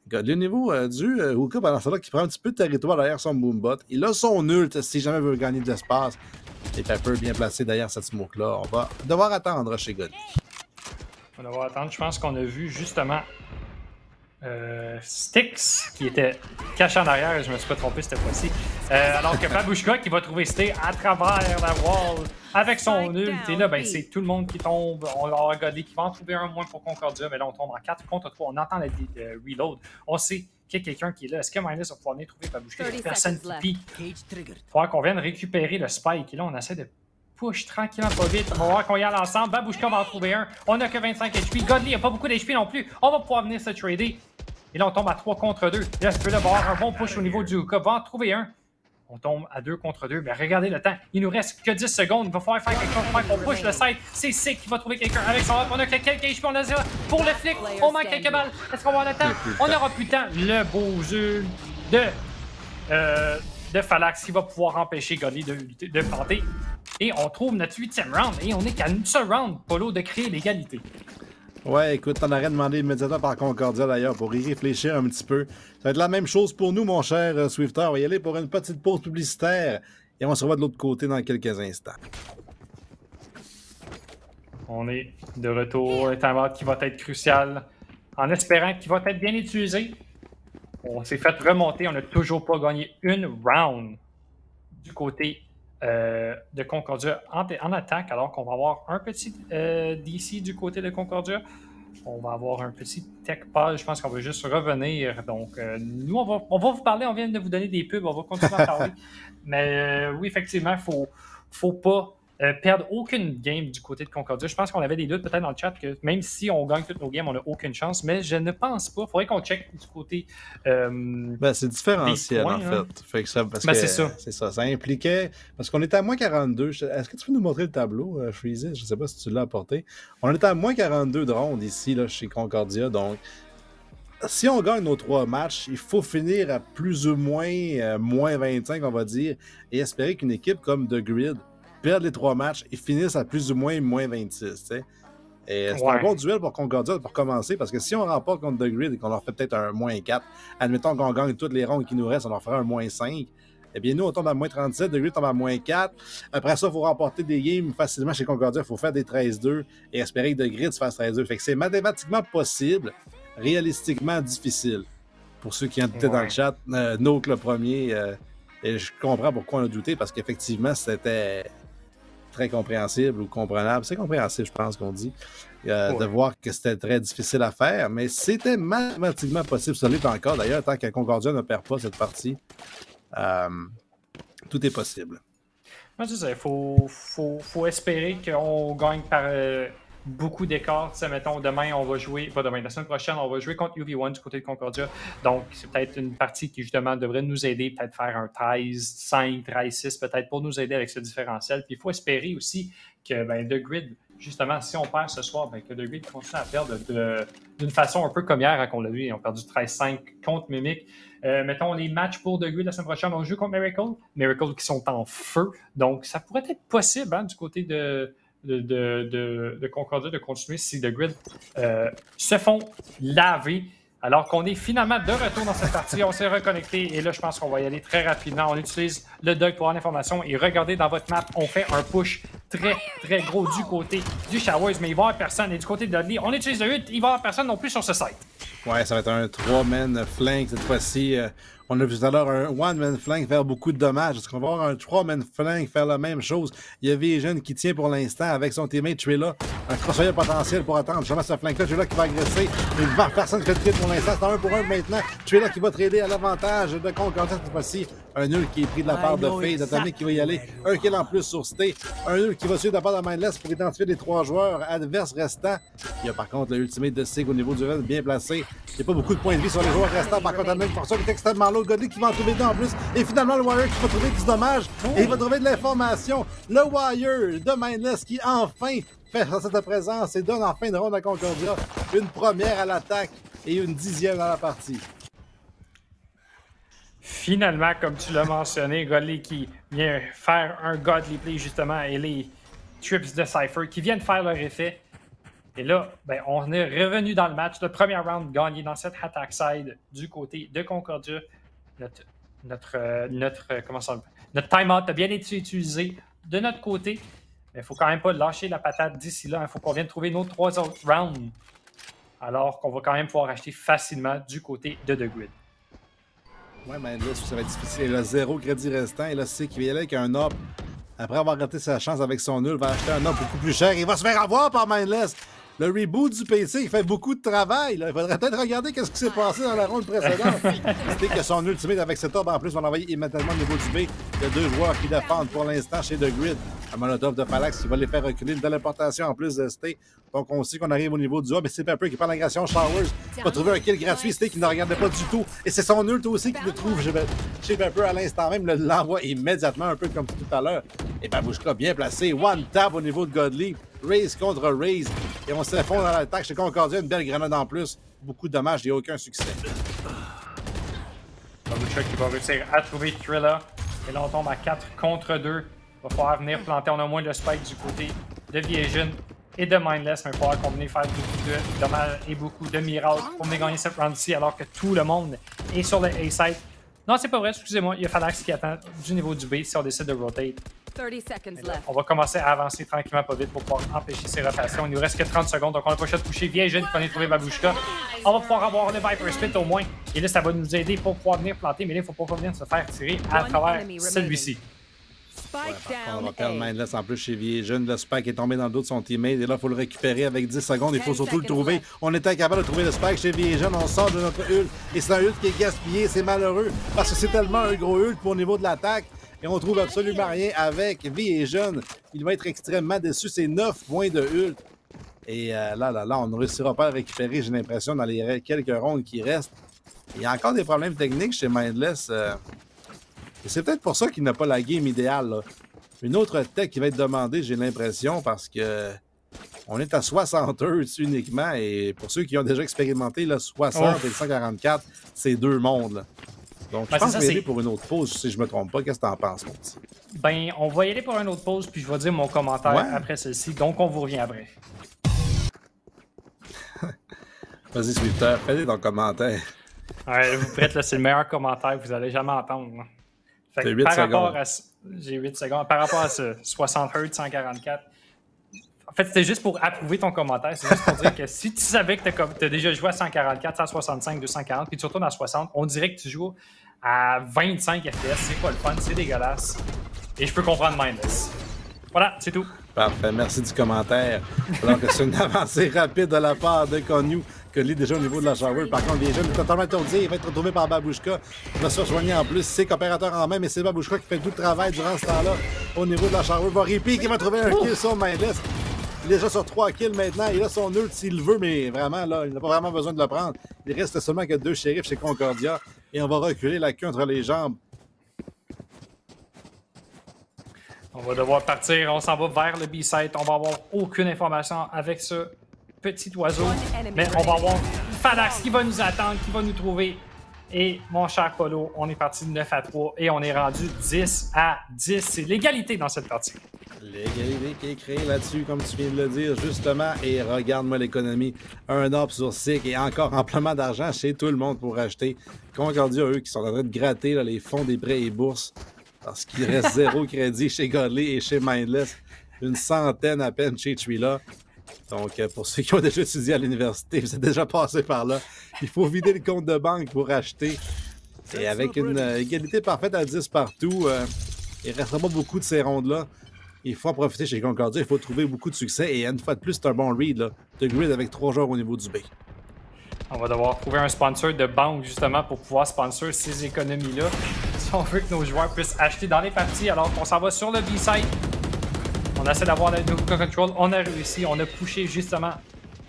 S3: Regarde, le niveau du Hookah, pendant ce temps-là, qui prend un petit peu de territoire derrière son Boombot. Il a son ult si jamais il veut gagner de l'espace. Et Pepper bien placé derrière cette smoke-là. On va devoir attendre chez Godley.
S1: On va devoir attendre. Je pense qu'on a vu justement Styx qui était caché en arrière, je me suis pas trompé cette fois-ci. Alors que Babushka qui va trouver Stay à travers la wall avec son ult. Et là, ben, c'est tout le monde qui tombe. On va regarder qui va en trouver un moins pour Concordia, mais là, on tombe en 4 contre 3. On entend le reload. On sait qu'il y a quelqu'un qui est là. Est-ce que Mindless va pouvoir venir trouver Babushka? Il y a personne qui pique. Il faudra qu'on vienne récupérer le spike. Et là, on essaie de push tranquillement, pas vite. On va voir qu'on y aille ensemble. Babushka va en trouver un. On n'a que 25 HP. Godley n'a pas beaucoup d'HP non plus. On va pouvoir venir se trader. Et là, on tombe à 3 contre 2. Et là, ce peut-là va avoir un bon push au niveau du hookah. Va en trouver un. On tombe à 2 contre 2. Mais regardez le temps. Il nous reste que 10 secondes. Il va falloir faire quelque chose. Il faut qu'on push le site. C'est Sick qui va trouver quelqu'un avec son up. On a quelques HP. On a 0 pour le flic. On manque quelques balles. Est-ce qu'on va avoir le temps? On n'aura plus de temps. Le beau jeu de Phalanx qui va pouvoir empêcher Godly de planter. Et on trouve notre 8e round. Et on est qu'à une seule round, Polo, de créer l'égalité.
S3: Ouais, écoute, t'en aurais demandé immédiatement par Concordia d'ailleurs pour y réfléchir un petit peu. Ça va être la même chose pour nous, mon cher Swifter. On va y aller pour une petite pause publicitaire et on se revoit de l'autre côté dans quelques instants.
S1: On est de retour. Un timeout qui va être crucial en espérant qu'il va être bien utilisé. On s'est fait remonter. On n'a toujours pas gagné une round du côté de Concordia en attaque, alors qu'on va avoir un petit DC du côté de Concordia. On va avoir un petit tech pause. Je pense qu'on va juste revenir. Donc, nous, on va vous parler. On vient de vous donner des pubs. On va continuer à parler. Mais oui, effectivement, faut pas perdre aucune game du côté de Concordia. Je pense qu'on avait des doutes peut-être dans le chat que même si on gagne toutes nos games, on n'a aucune chance. Mais je ne pense pas. Il faudrait qu'on check du côté.
S3: C'est différentiel points, en fait. Que ça, parce que
S1: c'est ça.
S3: C'est ça. Ça impliquait. Parce qu'on était à moins 42. Est-ce que tu peux nous montrer le tableau, Freezy? Je ne sais pas si tu l'as apporté. On était à moins 42 de ronde ici, là, chez Concordia. Donc, si on gagne nos 3 matchs, il faut finir à plus ou moins moins 25, on va dire, et espérer qu'une équipe comme The Grid perdent les 3 matchs et finissent à plus ou moins 26. T'sais. Et c'est un bon duel pour Concordia pour commencer, parce que si on remporte contre The Grid et qu'on leur fait peut-être un moins 4, admettons qu'on gagne toutes les rondes qui nous restent, on leur fera un moins 5. Eh bien, nous, on tombe à moins 37, The Grid tombe à moins 4. Après ça, il faut remporter des games facilement chez Concordia. Il faut faire des 13-2 et espérer que The Grid se fasse 13-2. Fait que c'est mathématiquement possible, réalistiquement difficile. Pour ceux qui ont douté dans le chat, Nook le premier, et je comprends pourquoi on a douté, parce qu'effectivement, c'était très compréhensible ou comprenable. C'est compréhensible, je pense qu'on dit, de voir que c'était très difficile à faire, mais c'était mathématiquement possible. Ça l'est encore, d'ailleurs, tant que Concordia ne perd pas cette partie. Tout est possible.
S1: Moi, je sais, il faut espérer qu'on gagne par beaucoup d'écarts. Mettons, demain, on va jouer, pas demain, la semaine prochaine, on va jouer contre UV1 du côté de Concordia. Donc, c'est peut-être une partie qui, justement, devrait nous aider, peut-être faire un 13-5, 13-6, peut-être, pour nous aider avec ce différentiel. Puis, il faut espérer aussi que The Grid, justement, si on perd ce soir, que The Grid continue à perdre d'une façon un peu comme hier, qu'on l'a vu. Ils ont perdu 13-5 contre Mimic. Mettons les matchs pour The Grid la semaine prochaine, on joue contre Miracle. Miracle qui sont en feu. Donc, ça pourrait être possible du côté de Concordia de continuer si The Grid se font laver. Alors qu'on est finalement de retour dans cette partie. On s'est reconnecté et là, je pense qu'on va y aller très rapidement. On utilise le dock pour avoir l'information et regardez dans votre map, on fait un push très, très gros du côté du Showers, mais il va y avoir personne. Et du côté de Dudley, on utilise le 8, il va y avoir personne non plus sur ce site.
S3: Ouais, ça va être un 3-man flank cette fois-ci. On a vu tout à l'heure un 1-man flank faire beaucoup de dommages. Est-ce qu'on va avoir un 3-man flank faire la même chose? Il y a Vision qui tient pour l'instant avec son teammate Trilla. Un crossover potentiel pour attendre justement ce flank-là. Trilla qui va agresser. Il va personne qui fait le trade pour l'instant. C'est un 1 pour 1 maintenant. Trilla qui va trader à l'avantage de Concordia cette fois-ci. Un nul qui est pris de la part de FaZe. Atomic qui va y aller. Un kill en plus sur Stay. Un nul qui va suivre de la part de Mindless pour identifier les 3 joueurs adverses restants. Il y a par contre le ultimate de Sig au niveau du run bien placé. Il n'y a pas beaucoup de points de vie sur les joueurs restants. Par contre, Atomic pour ça qui est extrêmement lourd. Godly qui va en trouver 2 en plus. Et finalement, le Warrior qui va trouver du dommage. Et il va trouver de l'information. Le Warrior de Mindless qui enfin fait cette présence et donne en fin de ronde à Concordia une première à l'attaque et une 10e dans la partie.
S1: Finalement, comme tu l'as mentionné, Godly qui vient faire un Godly play justement et les trips de Cypher qui viennent faire leur effet. Et là, on est revenu dans le match. Le premier round gagné dans cette attack side du côté de Concordia. Notre timeout a bien été utilisé de notre côté. Mais il ne faut quand même pas lâcher la patate d'ici là. Il faut qu'on vienne trouver nos 3 autres rounds. Alors qu'on va quand même pouvoir acheter facilement du côté de The Grid.
S3: Ouais, mais là, ça va être difficile. Il a 0 crédit restant. Et là, c'est qu'il va y aller avec un up. Après avoir raté sa chance avec son nul, il va acheter un up beaucoup plus cher. Il va se faire avoir par Mindless. Le reboot du PC, il fait beaucoup de travail. Là. Il faudrait peut-être regarder ce qui s'est passé dans la ronde précédente. C'était que son ultimate avec cet orbe en plus, on va envoyer immédiatement au niveau du B. Il y a 2 joueurs qui défendent pour l'instant chez The Grid. Un Molotov de Phalanx qui va les faire reculer. Une téléportation en plus de Stay. Donc, on sait qu'on arrive au niveau du A, mais c'est Pepper qui prend l'agression. Showers va trouver un kill gratuit. Stay qui ne regardait pas du tout. Et c'est son ult aussi qui le trouve chez Pepper à l'instant même. L'envoie immédiatement, un peu comme tout à l'heure. Et Babushka bien placé. One tap au niveau de Godly. Raze contre Raze. Et on s'effondre dans l'attaque chez Concordia. Une belle grenade en plus. Beaucoup de dommages. Il n'y a aucun succès.
S1: Babushka qui va réussir à trouver Thrilla. Et là, on tombe à 4 contre 2. Il va falloir venir planter. On a moins le spike du côté de Vision et de Mindless, mais il va falloir combiner, faire beaucoup de dommages et beaucoup de miracles pour venir gagner cette round-ci alors que tout le monde est sur le A-side. Non, c'est pas vrai, excusez-moi. Il y a Phalanx qui attend du niveau du B si on décide de rotate.
S2: 30 seconds left.
S1: On va commencer à avancer tranquillement, pas vite, pour pouvoir empêcher ces rotations. Il nous reste que 30 secondes, donc on n'a pas le choix de toucher. Vision qui va trouver Babushka. On va pouvoir avoir le Viper Spit au moins. Et là, ça va nous aider pour pouvoir venir planter, mais là, il ne faut pas venir se faire tirer à travers celui-ci.
S3: On va perdre Mindless en plus chez Vision. Le Spike est tombé dans le dos de son teammate. Et là, il faut le récupérer avec 10 secondes. Il faut surtout le trouver. On était incapable de trouver le Spike chez Vision. On sort de notre ult. Et c'est un ult qui est gaspillé. C'est malheureux parce que c'est tellement un gros ult pour au niveau de l'attaque. Et on trouve absolument rien avec Vision. Il va être extrêmement déçu. C'est 9 points de ult. Et là, on ne réussira pas à le récupérer, j'ai l'impression, dans les quelques rondes qui restent. Il y a encore des problèmes techniques chez Mindless. Et c'est peut-être pour ça qu'il n'a pas la game idéale. Là. Une autre tech qui va être demandée, j'ai l'impression, parce que on est à 60 Hz uniquement. Et pour ceux qui ont déjà expérimenté, là, 60 et 144, c'est deux mondes. Là. Donc, je pense qu'on va y aller pour une autre pause, si je ne me trompe pas. Qu'est-ce que tu en penses, mon petit?
S1: Ben, on va y aller pour une autre pause, puis je vais dire mon commentaire après celle-ci. Donc, on vous revient après.
S3: Vas-y, Swifter, fais-le ton commentaire.
S1: Ouais, vous prête, là, c'est le meilleur commentaire que vous allez jamais entendre. Fait que, par rapport à... J'ai 8 secondes. Par rapport à ce 60 Hz 144, en fait, c'était juste pour approuver ton commentaire. C'est juste pour dire que si tu savais que tu as déjà joué à 144, 165, 240, puis tu retournes à 60, on dirait que tu joues à 25 FPS. C'est pas le fun, c'est dégueulasse. Et je peux comprendre Mindless. Voilà, c'est tout.
S3: Parfait, merci du commentaire. Alors que c'est une avancée rapide de la part de Konyu, que lui déjà au niveau de la shower. Par contre, les jeunes est totalement étourdi. Il va être retrouvé par Babushka. Il va se rejoigner en plus. C'est coopérateur en main, mais c'est Babushka qui fait tout le travail durant ce temps-là. Au niveau de la shower, va repeat qui va trouver un kill sur Mindless. Il est déjà sur 3 kills maintenant. Il a son ult s'il le veut, mais vraiment, là, il n'a pas vraiment besoin de le prendre. Il reste seulement que 2 shérifs chez Concordia. Et on va reculer la queue entre les jambes.
S1: On va devoir partir. On s'en va vers le B-site. On va avoir aucune information avec ce petit oiseau. Mais on va avoir Phalanx qui va nous attendre, qui va nous trouver. Et mon cher Polo, on est parti de 9 à 3 et on est rendu 10 à 10. C'est l'égalité dans cette partie.
S3: L'égalité qui est créée là-dessus, comme tu viens de le dire, justement. Et regarde-moi l'économie. Un up sur SIC et encore amplement d'argent chez tout le monde pour acheter. Concordia, eux, qui sont en train de gratter là, les fonds des prêts et bourses. Parce qu'il reste 0 crédit chez Godly et chez Mindless. Une centaine à peine chez Thrilla. Donc, pour ceux qui ont déjà étudié à l'université, vous êtes déjà passé par là. Il faut vider le compte de banque pour acheter. Et avec une égalité parfaite à 10 partout, il ne restera pas beaucoup de ces rondes-là. Il faut en profiter chez Concordia. Il faut trouver beaucoup de succès. Et une fois de plus, c'est un bon read là, de grid avec 3 joueurs au niveau du B.
S1: On va devoir trouver un sponsor de banque justement pour pouvoir sponsor ces économies-là. Si on veut que nos joueurs puissent acheter dans les parties, alors qu'on s'en va sur le B-side. On essaie d'avoir le nouveau control. On a réussi. On a poussé justement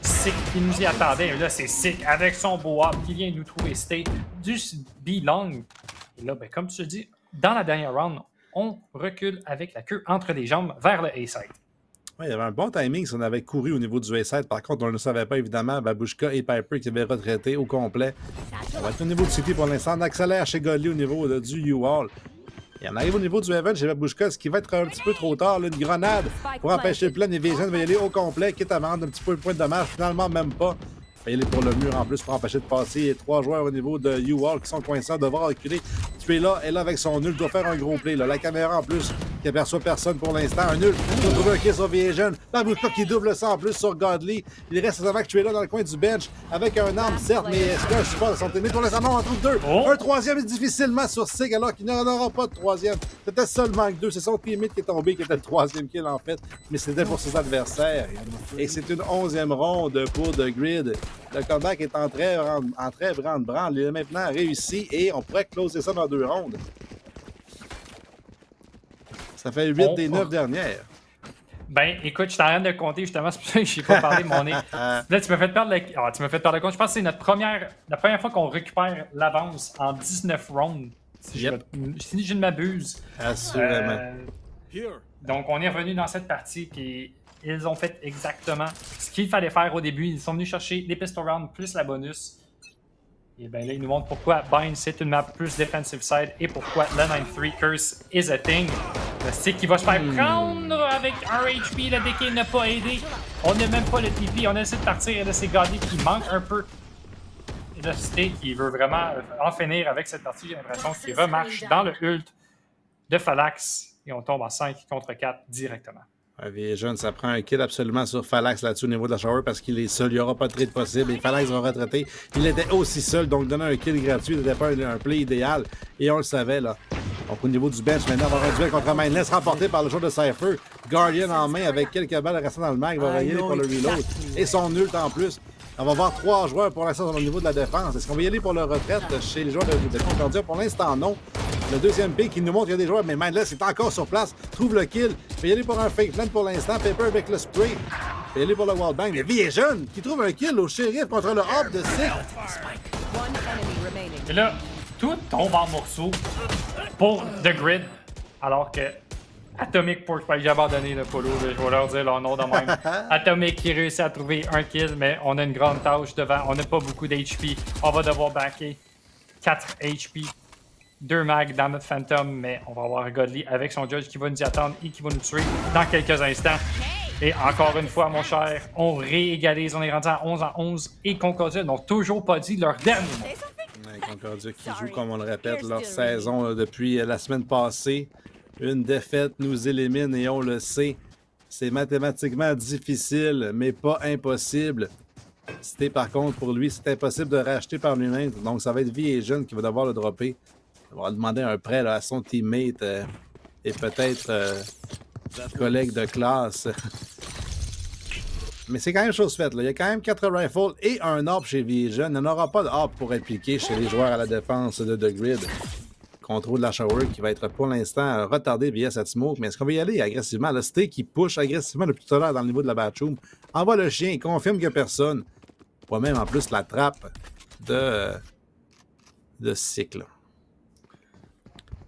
S1: Sick qui nous y attendait. Et là, c'est Sick avec son beau up qui vient nous trouver Stay du B-long. Et là, ben, comme tu le dis, dans la dernière round, on recule avec la queue entre les jambes vers le A-side.
S3: Ouais, il y avait un bon timing si on avait couru au niveau du A-side. Par contre, on ne le savait pas, évidemment. Babushka et Piper qui avaient retraité au complet. On va être au niveau du City pour l'instant. On accélère chez Godly au niveau du U-Wall. Et on arrive au niveau du Heaven chez Babushka, ce qui va être un petit peu trop tard. Là, une grenade pour empêcher le plan. Et Vision va y aller au complet, quitte à vendre un petit peu le point de dommage. Finalement, même pas. Il va y aller pour le mur en plus pour empêcher de passer. Il y a 3 joueurs au niveau de U-Wall qui sont coincés à devoir reculer. Tu es là, et là avec son nul, doit faire un gros play. Là. La caméra en plus qui aperçoit personne pour l'instant. Un nul pour trouver un kill sur Vision. Babushka qui double ça en plus sur Godly. Il reste seulement que tu es là dans le coin du bench avec un arme, certes, mais est-ce qu'un support de son teammate pour l'instant? Non, on en trouve 2. Un troisième est difficilement sur Sig alors qu'il n'en aura pas de troisième. C'était seulement que 2. C'est son teammate qui est tombé qui était le troisième kill en fait, mais c'était pour ses adversaires. Et c'est une 11e ronde pour The Grid. Le comeback est en très grande branle. Il est maintenant réussi et on pourrait closer ça dans 2 rondes. Ça fait 8 des 9 dernières.
S1: Ben, écoute, je suis en train de compter, justement, c'est pour ça que je n'ai pas parlé, mon nez. Là, tu m'as fait perdre le... tu m'as fait perdre le compte. Je pense que c'est la première fois qu'on récupère l'avance en 19 rounds, si je ne m'abuse.
S3: Assurément.
S1: Donc, on est revenu dans cette partie, puis ils ont fait exactement ce qu'il fallait faire au début. Ils sont venus chercher les pistol rounds plus la bonus. Et bien là, ils nous montrent pourquoi Bind, c'est une map plus defensive side et pourquoi le 9-3 Curse is a thing. Le stick qui va se faire prendre avec un HP, le DK n'a pas aidé. On n'a même pas le TP, on essaie de partir et là, c'est Godly qui manque un peu. Et là, stick qui veut vraiment en finir avec cette partie, j'ai l'impression qu'il remarche dans le ult de Phalanx et on tombe en 5 contre 4 directement.
S3: Vision, ça prend un kill absolument sur Phalanx là-dessus au niveau de la shower parce qu'il est seul, il n'y aura pas de trade possible et Phalanx va retraiter. Il était aussi seul, donc donner un kill gratuit n'était pas un play idéal et on le savait là. Donc au niveau du bench, maintenant, on va avoir un duel contre Mindless remporté par le joueur de Cypher. Guardian en main avec quelques balles restant dans le mag, va y aller pour le reload et son ult en plus. On va voir 3 joueurs pour l'instant au niveau de la défense. Est-ce qu'on va y aller pour la retraite chez les joueurs de Concordia? Pour l'instant, non. Le deuxième pick qui nous montre qu'il y a des joueurs, mais Mindless est encore sur place, trouve le kill. Il va y aller pour un fake plant pour l'instant. Paper avec le spray. Il va y aller pour le wallbang. Mais Vision qui trouve un kill au shérif contre le hop de Sick.
S1: Et là, tout tombe en morceaux pour The Grid. Alors que Atomic, pour que j'ai abandonné le polo, je vais leur dire leur nom de même. Atomic qui réussit à trouver un kill, mais on a une grande tâche devant. On n'a pas beaucoup d'HP. On va devoir backer 4 HP. 2 mags dans notre Phantom, mais on va avoir Godly avec son Judge qui va nous y attendre et qui va nous tuer dans quelques instants. Et encore une fois, mon cher, on réégalise. On est rendu à 11-11 et Concordia n'ont toujours pas dit leur dernier mot.
S3: Ouais, Concordia qui joue, comme on le répète, leur saison là, depuis la semaine passée. Une défaite nous élimine et on le sait. C'est mathématiquement difficile, mais pas impossible. C'était par contre pour lui, c'est impossible de racheter par lui-même. Donc ça va être Vision qui va devoir le dropper. Il va demander un prêt là, à son teammate et peut-être collègue de classe. Mais c'est quand même chose faite. Là. Il y a quand même 4 rifles et un AWP chez Vision. Il n'y en aura pas de AWP pour appliquer chez les joueurs à la défense de The Grid. Contrôle de la shower qui va être pour l'instant retardé via cette smoke. Mais est-ce qu'on va y aller agressivement? Le Stick qui push agressivement depuis tout à l'heure dans le niveau de la backroom. Envoie le chien, il confirme qu'il n'y a personne. Pas même en plus la trappe de cycle.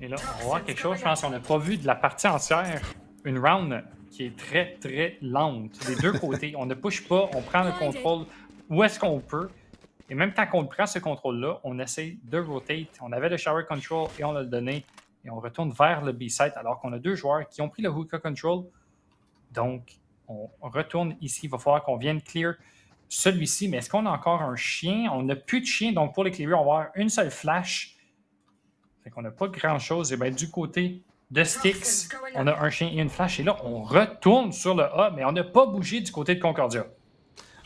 S1: Et là, on va voir quelque chose, je pense qu'on n'a pas vu de la partie entière. Une round qui est très, très lente. Des deux côtés. On ne push pas, on prend le contrôle où est-ce qu'on peut. Et même quand on prend ce contrôle-là, on essaie de rotate. On avait le shower control et on l'a donné. Et on retourne vers le B-site alors qu'on a 2 joueurs qui ont pris le hookah control. Donc, on retourne ici. Il va falloir qu'on vienne clear celui-ci. Mais est-ce qu'on a encore un chien? On n'a plus de chien. Donc, pour les clearer, on va avoir une seule flash. Fait qu'on n'a pas grand-chose. Et bien, du côté de Styx, on a un chien et une flash. Et là, on retourne sur le A, mais on n'a pas bougé du côté de Concordia.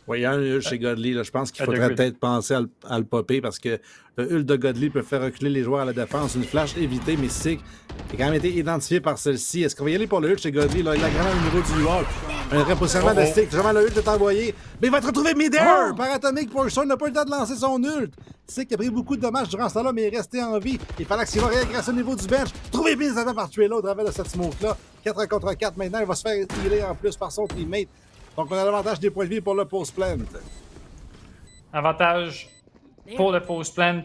S3: Oui, il y a un ult chez Godly. Là. Je pense qu'il faudrait peut-être penser à le popper parce que le ult de Godly peut faire reculer les joueurs à la défense. Une flash évitée, mais Sick a quand même été identifié par celle-ci. Est-ce qu'on va y aller pour le ult chez Godly? Là, il a gagné au niveau du wall. Un repositionnement de Sick. Vraiment, le ult est envoyé. Mais il va être retrouvé mid-air par Atomic Portion. Il n'a pas eu le temps de lancer son ult. Sick a pris beaucoup de dommages durant ce temps-là, mais il est resté en vie. Il fallait qu'il va réagresser au niveau du bench. Trouver bien les par tuer l'autre avec cette smoke-là. 4 contre 4 maintenant. Il va se faire tirer en plus par son teammate. Donc, on a l'avantage des points de vie pour le post-plant.
S1: Avantage pour le post-plant.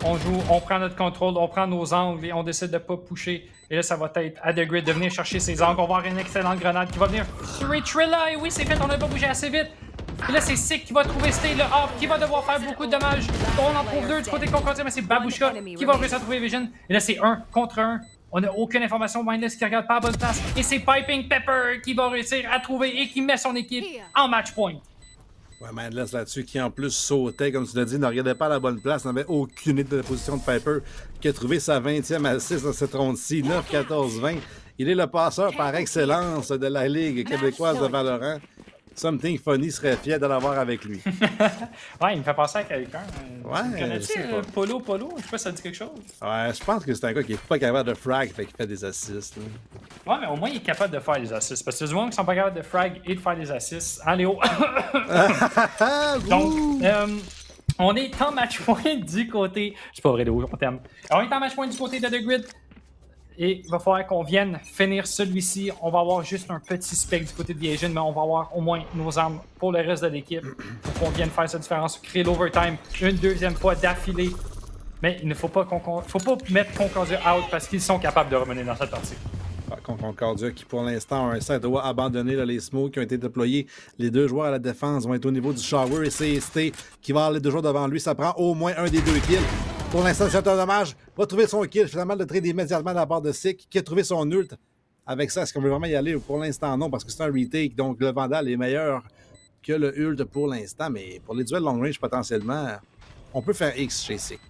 S1: On joue, on prend notre contrôle, on prend nos angles et on décide de ne pas pusher. Et là, ça va être à The Grid de venir chercher ses angles. On va avoir une excellente grenade qui va venir tuer Trilla. Et oui, c'est fait, on n'a pas bougé assez vite. Et là, c'est Sick qui va trouver Stay le hop, qui va devoir faire beaucoup de dommages. On en trouve 2 du côté de Concordia, mais c'est Babushka qui va réussir à trouver Vision. Et là, c'est 1 contre 1. On n'a aucune information. Mindless qui regarde pas à bonne place. Et c'est Piping Pepper qui va réussir à trouver et qui met son équipe en match point.
S3: Ouais, Mindless là-dessus qui en plus sautait, comme tu l'as dit, ne regardait pas à la bonne place, n'avait aucune idée de la position de Piper, qui a trouvé sa 20e assist dans cette ronde-ci, 9-14-20. Il est le passeur par excellence de la Ligue québécoise de Valorant. Something Funny serait fier de l'avoir avec lui.
S1: Ouais, il me fait penser à quelqu'un.
S3: Ouais,
S1: connais-tu Polo? Je sais pas si ça dit quelque chose.
S3: Ouais, je pense que c'est un gars qui est pas capable de frag, fait qu'il fait des assists. Là.
S1: Ouais, mais au moins il est capable de faire des assists. Parce que c'est du monde qui sont pas capables de frag et de faire des assists. Hein, Léo? Donc, on est en match point du côté. C'est pas vrai, Léo, on t'aime. On est en match point du côté de The Grid. Et il va falloir qu'on vienne finir celui-ci. On va avoir juste un petit spec du côté de Vision, mais on va avoir au moins nos armes pour le reste de l'équipe. Pour qu'on vienne faire cette différence, créer l'overtime une deuxième fois d'affilée. Mais il ne faut pas mettre Concordia out parce qu'ils sont capables de revenir dans cette partie.
S3: Concordia qui pour l'instant a un set doit abandonner là, les smokes qui ont été déployés. Les deux joueurs à la défense vont être au niveau du shower et c'est ST qui va avoir les deux joueurs devant lui. Ça prend au moins un des deux kills. Pour l'instant, c'est un dommage. Va trouver son kill. Finalement, le trade immédiatement de la part de Sick qui a trouvé son ult. Avec ça, est-ce qu'on veut vraiment y aller? Pour l'instant, non, parce que c'est un retake. Donc, le Vandal est meilleur que le ult pour l'instant. Mais pour les duels long range, potentiellement, on peut faire X chez Sick.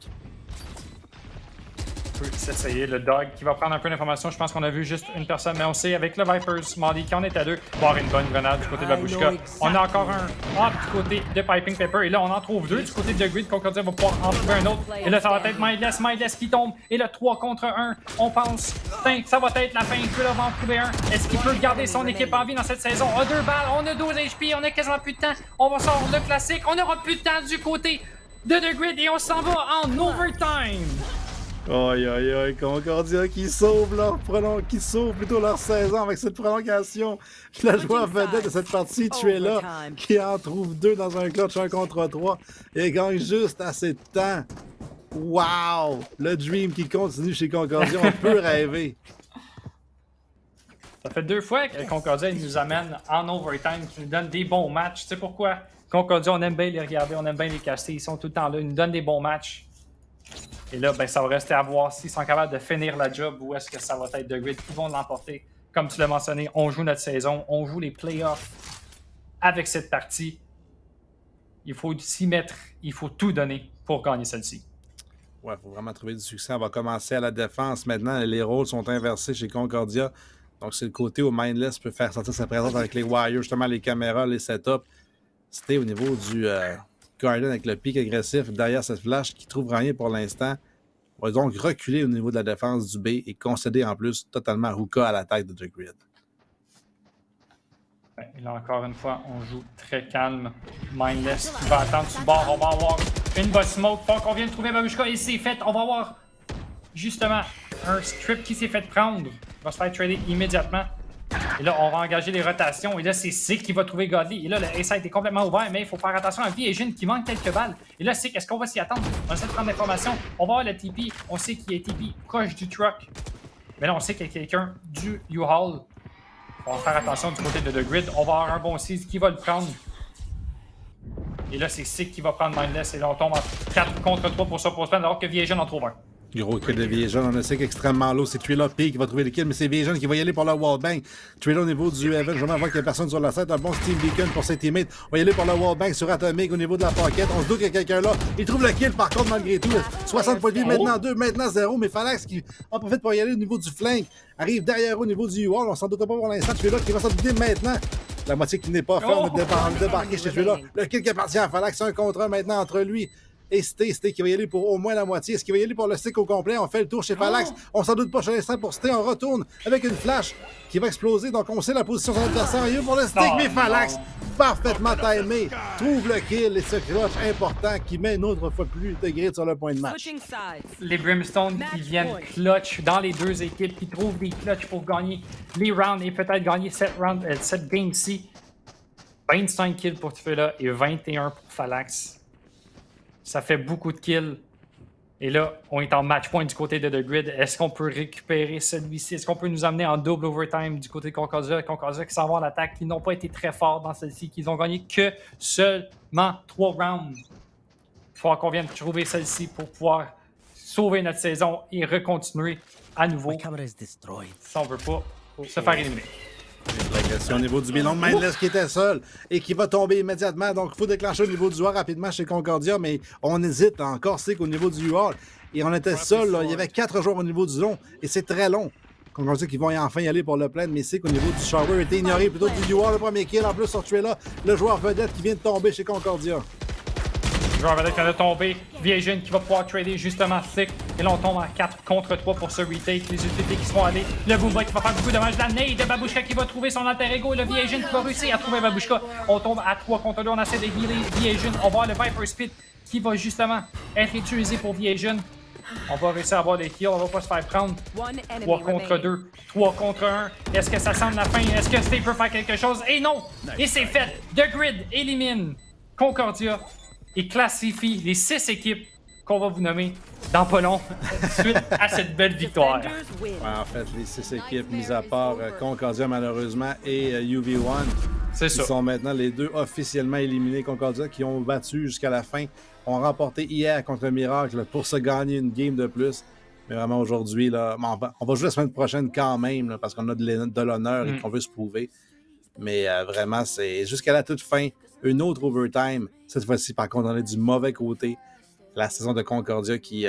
S1: On peut s'essayer. Le Dog qui va prendre un peu d'informations. Je pense qu'on a vu juste une personne, mais on sait avec le Vipers, Molly, qui en est à deux, voir une bonne grenade du côté de Babushka. On a encore un hop du côté de Piping Pepper. Et là, on en trouve deux du côté de Grid. Concordia va pouvoir en trouver un autre. Et là, ça va être Mindless qui tombe. Et le 3 contre 1, on pense, ça va être la fin. Il peut va en trouver un. Est-ce qu'il peut garder son équipe en vie dans cette saison? On a 2 balles, on a 12 HP, on a quasiment plus de temps. On va sortir le classique. On n'aura plus de temps du côté de The Grid et on s'en va en overtime.
S3: Aïe aïe aïe, Concordia qui sauve qui sauve plutôt leur saison avec cette prolongation. La joueur vedette de cette partie, Trella, qui en trouve 2 dans un clutch 1 contre 3 et gagne juste assez de temps. Wow! Le dream qui continue chez Concordia, on peut rêver.
S1: Ça fait 2 fois que Concordia nous amène en overtime, qui nous donne des bons matchs. Tu sais pourquoi? Concordia, on aime bien les regarder, on aime bien les caster, ils sont tout le temps là, ils nous donnent des bons matchs. Et là, ben, ça va rester à voir s'ils sont capables de finir la job ou est-ce que ça va être The Grid qui vont l'emporter. Comme tu l'as mentionné, on joue notre saison, on joue les playoffs avec cette partie. Il faut s'y mettre, il faut tout donner pour gagner celle-ci.
S3: Ouais, il faut vraiment trouver du succès. On va commencer à la défense maintenant. Les rôles sont inversés chez Concordia. Donc, c'est le côté où Mindless peut faire sortir sa présence avec les wires, justement les caméras, les setups. C'était au niveau du Garden avec le pic agressif derrière cette flash qui trouve rien pour l'instant. On va donc reculer au niveau de la défense du B et concéder en plus totalement Ruka à l'attaque de The Grid.
S1: Et là, encore une fois, on joue très calme. Mindless qui va attendre sur le bord. On va avoir une boss smoke. Faut qu'on vienne trouver Babushka et c'est fait. On va avoir justement un strip qui s'est fait prendre. Il va se faire trader immédiatement. Et là, on va engager les rotations. Et là, c'est Sick qui va trouver Godly. Et là, le A-side est complètement ouvert, mais il faut faire attention à Vision qui manque quelques balles. Et là, Sick, est-ce qu'on va s'y attendre? On essaie de prendre l'information. On va voir le TP. On sait qu'il est TP proche du truck. Mais là, on sait qu'il y a quelqu'un du U-Haul. On va faire attention du côté de The Grid. On va avoir un bon seize qui va le prendre. Et là, c'est Sick qui va prendre Mindless. Et là, on tombe en 4 contre 3 pour ça pour se prendre, alors que Vision en trouve un.
S3: Gros kill de Vision, on a Sick extrêmement low. C'est Trilla P qui va trouver le kill, mais c'est Vision qui va y aller pour le wallbang. Trilla au niveau du Heaven, je vais voir qu'il n'y a personne sur la scène. Un bon Steam Beacon pour ses teammates. On va y aller pour le wallbang sur Atomic au niveau de la pocket. On se doute qu'il y a quelqu'un là. Il trouve le kill par contre malgré tout. 60 points de vie, maintenant 2, maintenant 0. Mais Phalanx qui en profite pour y aller au niveau du flank. Arrive derrière au niveau du wall. On s'en doute pas pour l'instant. Trilla qui va s'en douter maintenant. La moitié qui n'est pas ferme de débarquer chez Trilla. Le kill qui appartient à Phalanx, 1 contre 1 maintenant entre lui et Sté qui va y aller pour au moins la moitié. Est-ce qu'il va y aller pour le stick au complet? On fait le tour chez Phalanx. On s'en doute pas chez l'instant pour Sté. On retourne avec une flash qui va exploser. Donc on sait la position de son adversaire. Il est pour le stick, mais Phalanx, parfaitement timé, trouve le kill et ce clutch important qui met une autre fois plus de Grid sur le point de match.
S1: Les Brimstone qui viennent clutch dans les deux équipes, qui trouvent des clutches pour gagner les rounds et peut-être gagner cette game-ci. 25 kills pour Tufela et 21 pour Phalanx. Ça fait beaucoup de kills. Et là, on est en match point du côté de The Grid. Est-ce qu'on peut récupérer celui-ci? Est-ce qu'on peut nous amener en double overtime du côté de Concordia? Concordia qui s'en va en attaque, qui n'ont pas été très forts dans celle-ci, qui n'ont gagné que seulement 3 rounds. Il faut qu'on vienne trouver celle-ci pour pouvoir sauver notre saison et recontinuer à nouveau. Si on veut pas se faire éliminer.
S3: L'agression au niveau du bilan de Mindless qui était seul et qui va tomber immédiatement. Donc, il faut déclencher au niveau du UR rapidement chez Concordia, mais on hésite encore Sick au niveau du UR. Et on était seul, là. Il y avait 4 joueurs au niveau du long et c'est très long. Concordia qui vont enfin y aller pour le plein, mais Sick au niveau du shower était ignoré plutôt du UR. Le premier kill en plus sur Trella, le joueur vedette qui vient de tomber chez Concordia.
S1: Le joueur vedette qui vient de tomber, Vision qui va pouvoir trader justement Sick. Et là, on tombe en 4 contre 3 pour ce retake. Les utilités qui seront allées. Le Boomba qui va faire beaucoup de dommages. La nade de Babushka qui va trouver son alter ego. Le Vision qui va réussir à trouver Babushka. On tombe à 3 contre 2. On essaie de healer Vision. On va voir le Viper Spit qui va justement être utilisé pour Vision. On va réussir à avoir des kills. On va pas se faire prendre. 3 contre 2. 3 contre 1. Est-ce que ça semble la fin? Est-ce que Steve peut faire quelque chose? Et non! Et c'est fait! The Grid élimine Concordia et classifie les 6 équipes qu'on va vous nommer dans pas long suite à cette belle victoire.
S3: Ouais, en fait, les 6 équipes, mis à part Concordia malheureusement et UV1, qui sont maintenant les 2 officiellement éliminés. Concordia qui ont battu jusqu'à la fin, ont remporté hier contre Miracle pour se gagner une game de plus. Mais vraiment aujourd'hui, là, on va jouer la semaine prochaine quand même là, parce qu'on a de l'honneur et qu'on veut se prouver. Mais vraiment, c'est jusqu'à la toute fin, une autre overtime. Cette fois-ci, par contre, on est du mauvais côté. La saison de Concordia qui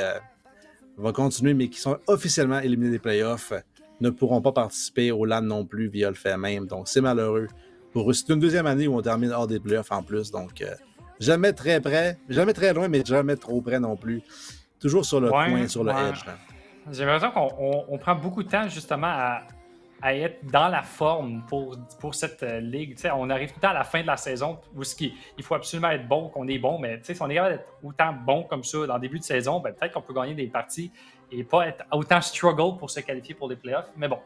S3: va continuer, mais qui sont officiellement éliminés des playoffs, ne pourront pas participer au LAN non plus via le fait même. Donc, c'est malheureux. Pour eux, c'est une deuxième année où on termine hors des playoffs en plus. Donc, jamais très près, jamais très loin, mais jamais trop près non plus. Toujours sur le coin, sur le edge. Là.
S1: J'ai l'impression qu'on prend beaucoup de temps justement à être dans la forme pour cette ligue. T'sais, on arrive tout le temps à la fin de la saison où il faut absolument être bon, qu'on est bon, mais si on est capable d'être autant bon comme ça dans le début de saison, ben, peut-être qu'on peut gagner des parties et pas être autant struggle pour se qualifier pour les playoffs. Mais bon,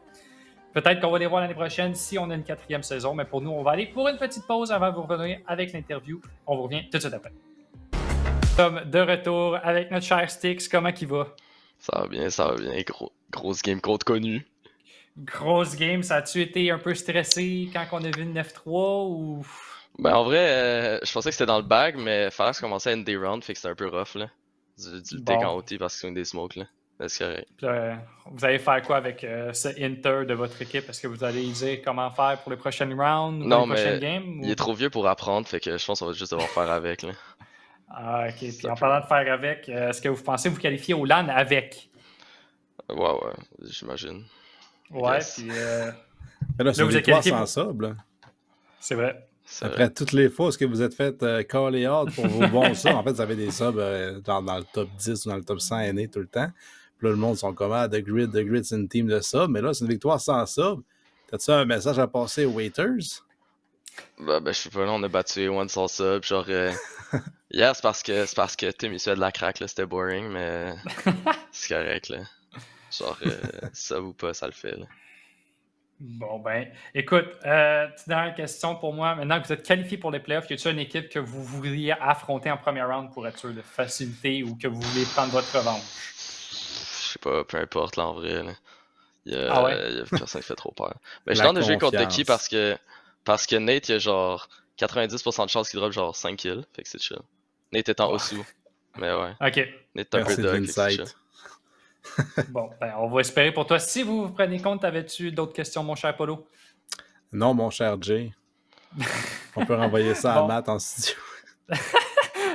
S1: peut-être qu'on va les voir l'année prochaine si on a une 4e saison, mais pour nous, on va aller pour une petite pause avant de vous revenir avec l'interview. On vous revient tout de suite après. Nous sommes de retour avec notre cher Styx. Comment il va?
S4: Ça va bien. Grosse game contre connu.
S1: Grosse game, ça a-tu été un peu stressé quand on a vu le 9-3 ou...
S4: Ben en vrai, je pensais que c'était dans le bag, mais fallait que ça commençait à end des rounds, fait que c'était un peu rough là. Du take en OT parce que c'est une des smokes là. C'est correct.
S1: Puis, vous allez faire quoi avec ce inter de votre équipe? Est-ce que vous allez dire comment faire pour les prochaines rounds ou
S4: non,
S1: les prochaines games?
S4: Il est trop vieux pour apprendre, fait que je pense qu'on va juste devoir faire avec là.
S1: Ah ok, puis en parlant de faire avec, est-ce que vous pensez vous qualifier au LAN avec?
S4: Ouais, j'imagine.
S1: Ouais, puis
S3: là, c'est une victoire sans sable.
S1: C'est vrai.
S3: Après toutes les fois que vous êtes fait call out pour vos bons subs, en fait, vous avez des subs dans le top 10 ou dans le top 100 aînés tout le temps. Puis là, le monde sont comme The Grid, c'est une team de subs. Mais là, c'est une victoire sans sub. T'as-tu un message à passer aux waiters?
S4: Ben, je sais pas, là, on a battu One sans sub. Genre, hier, c'est parce que Tim, il se fait de la craque, là, c'était boring, mais c'est correct, là. Genre, sub ou pas, ça le fait, là.
S1: Bon, ben, écoute, petite dernière question pour moi. Maintenant que vous êtes qualifié pour les playoffs, y a-t-il une équipe que vous voudriez affronter en premier round pour être sûr de facilité ou que vous voulez prendre votre revanche?
S4: Je sais pas, peu importe, là, en vrai. Là. Il y a personne qui fait trop peur. Ben, je tente de jouer contre qui parce que Nate, il y a genre 90% de chances qu'il drop genre 5 kills. Fait que c'est chill. Nate est en Osu. Mais ouais.
S1: Ok.
S4: Nate est un peu dog.
S1: Bon, ben, on va espérer pour toi. Si vous prenez compte, avais-tu d'autres questions, mon cher Polo?
S3: Non, mon cher Jay. On peut renvoyer ça à Matt en studio.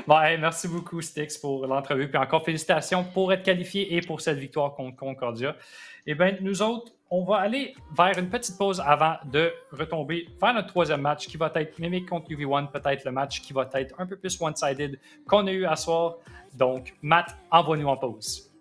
S1: Bon, hey, merci beaucoup, Styx, pour l'entrevue. Puis encore félicitations pour être qualifié et pour cette victoire contre Concordia. Eh bien, nous autres, on va aller vers une petite pause avant de retomber vers notre 3e match qui va être Mimic contre UV1, peut-être le match qui va être un peu plus one-sided qu'on a eu à soir. Donc, Matt, envoie-nous en pause.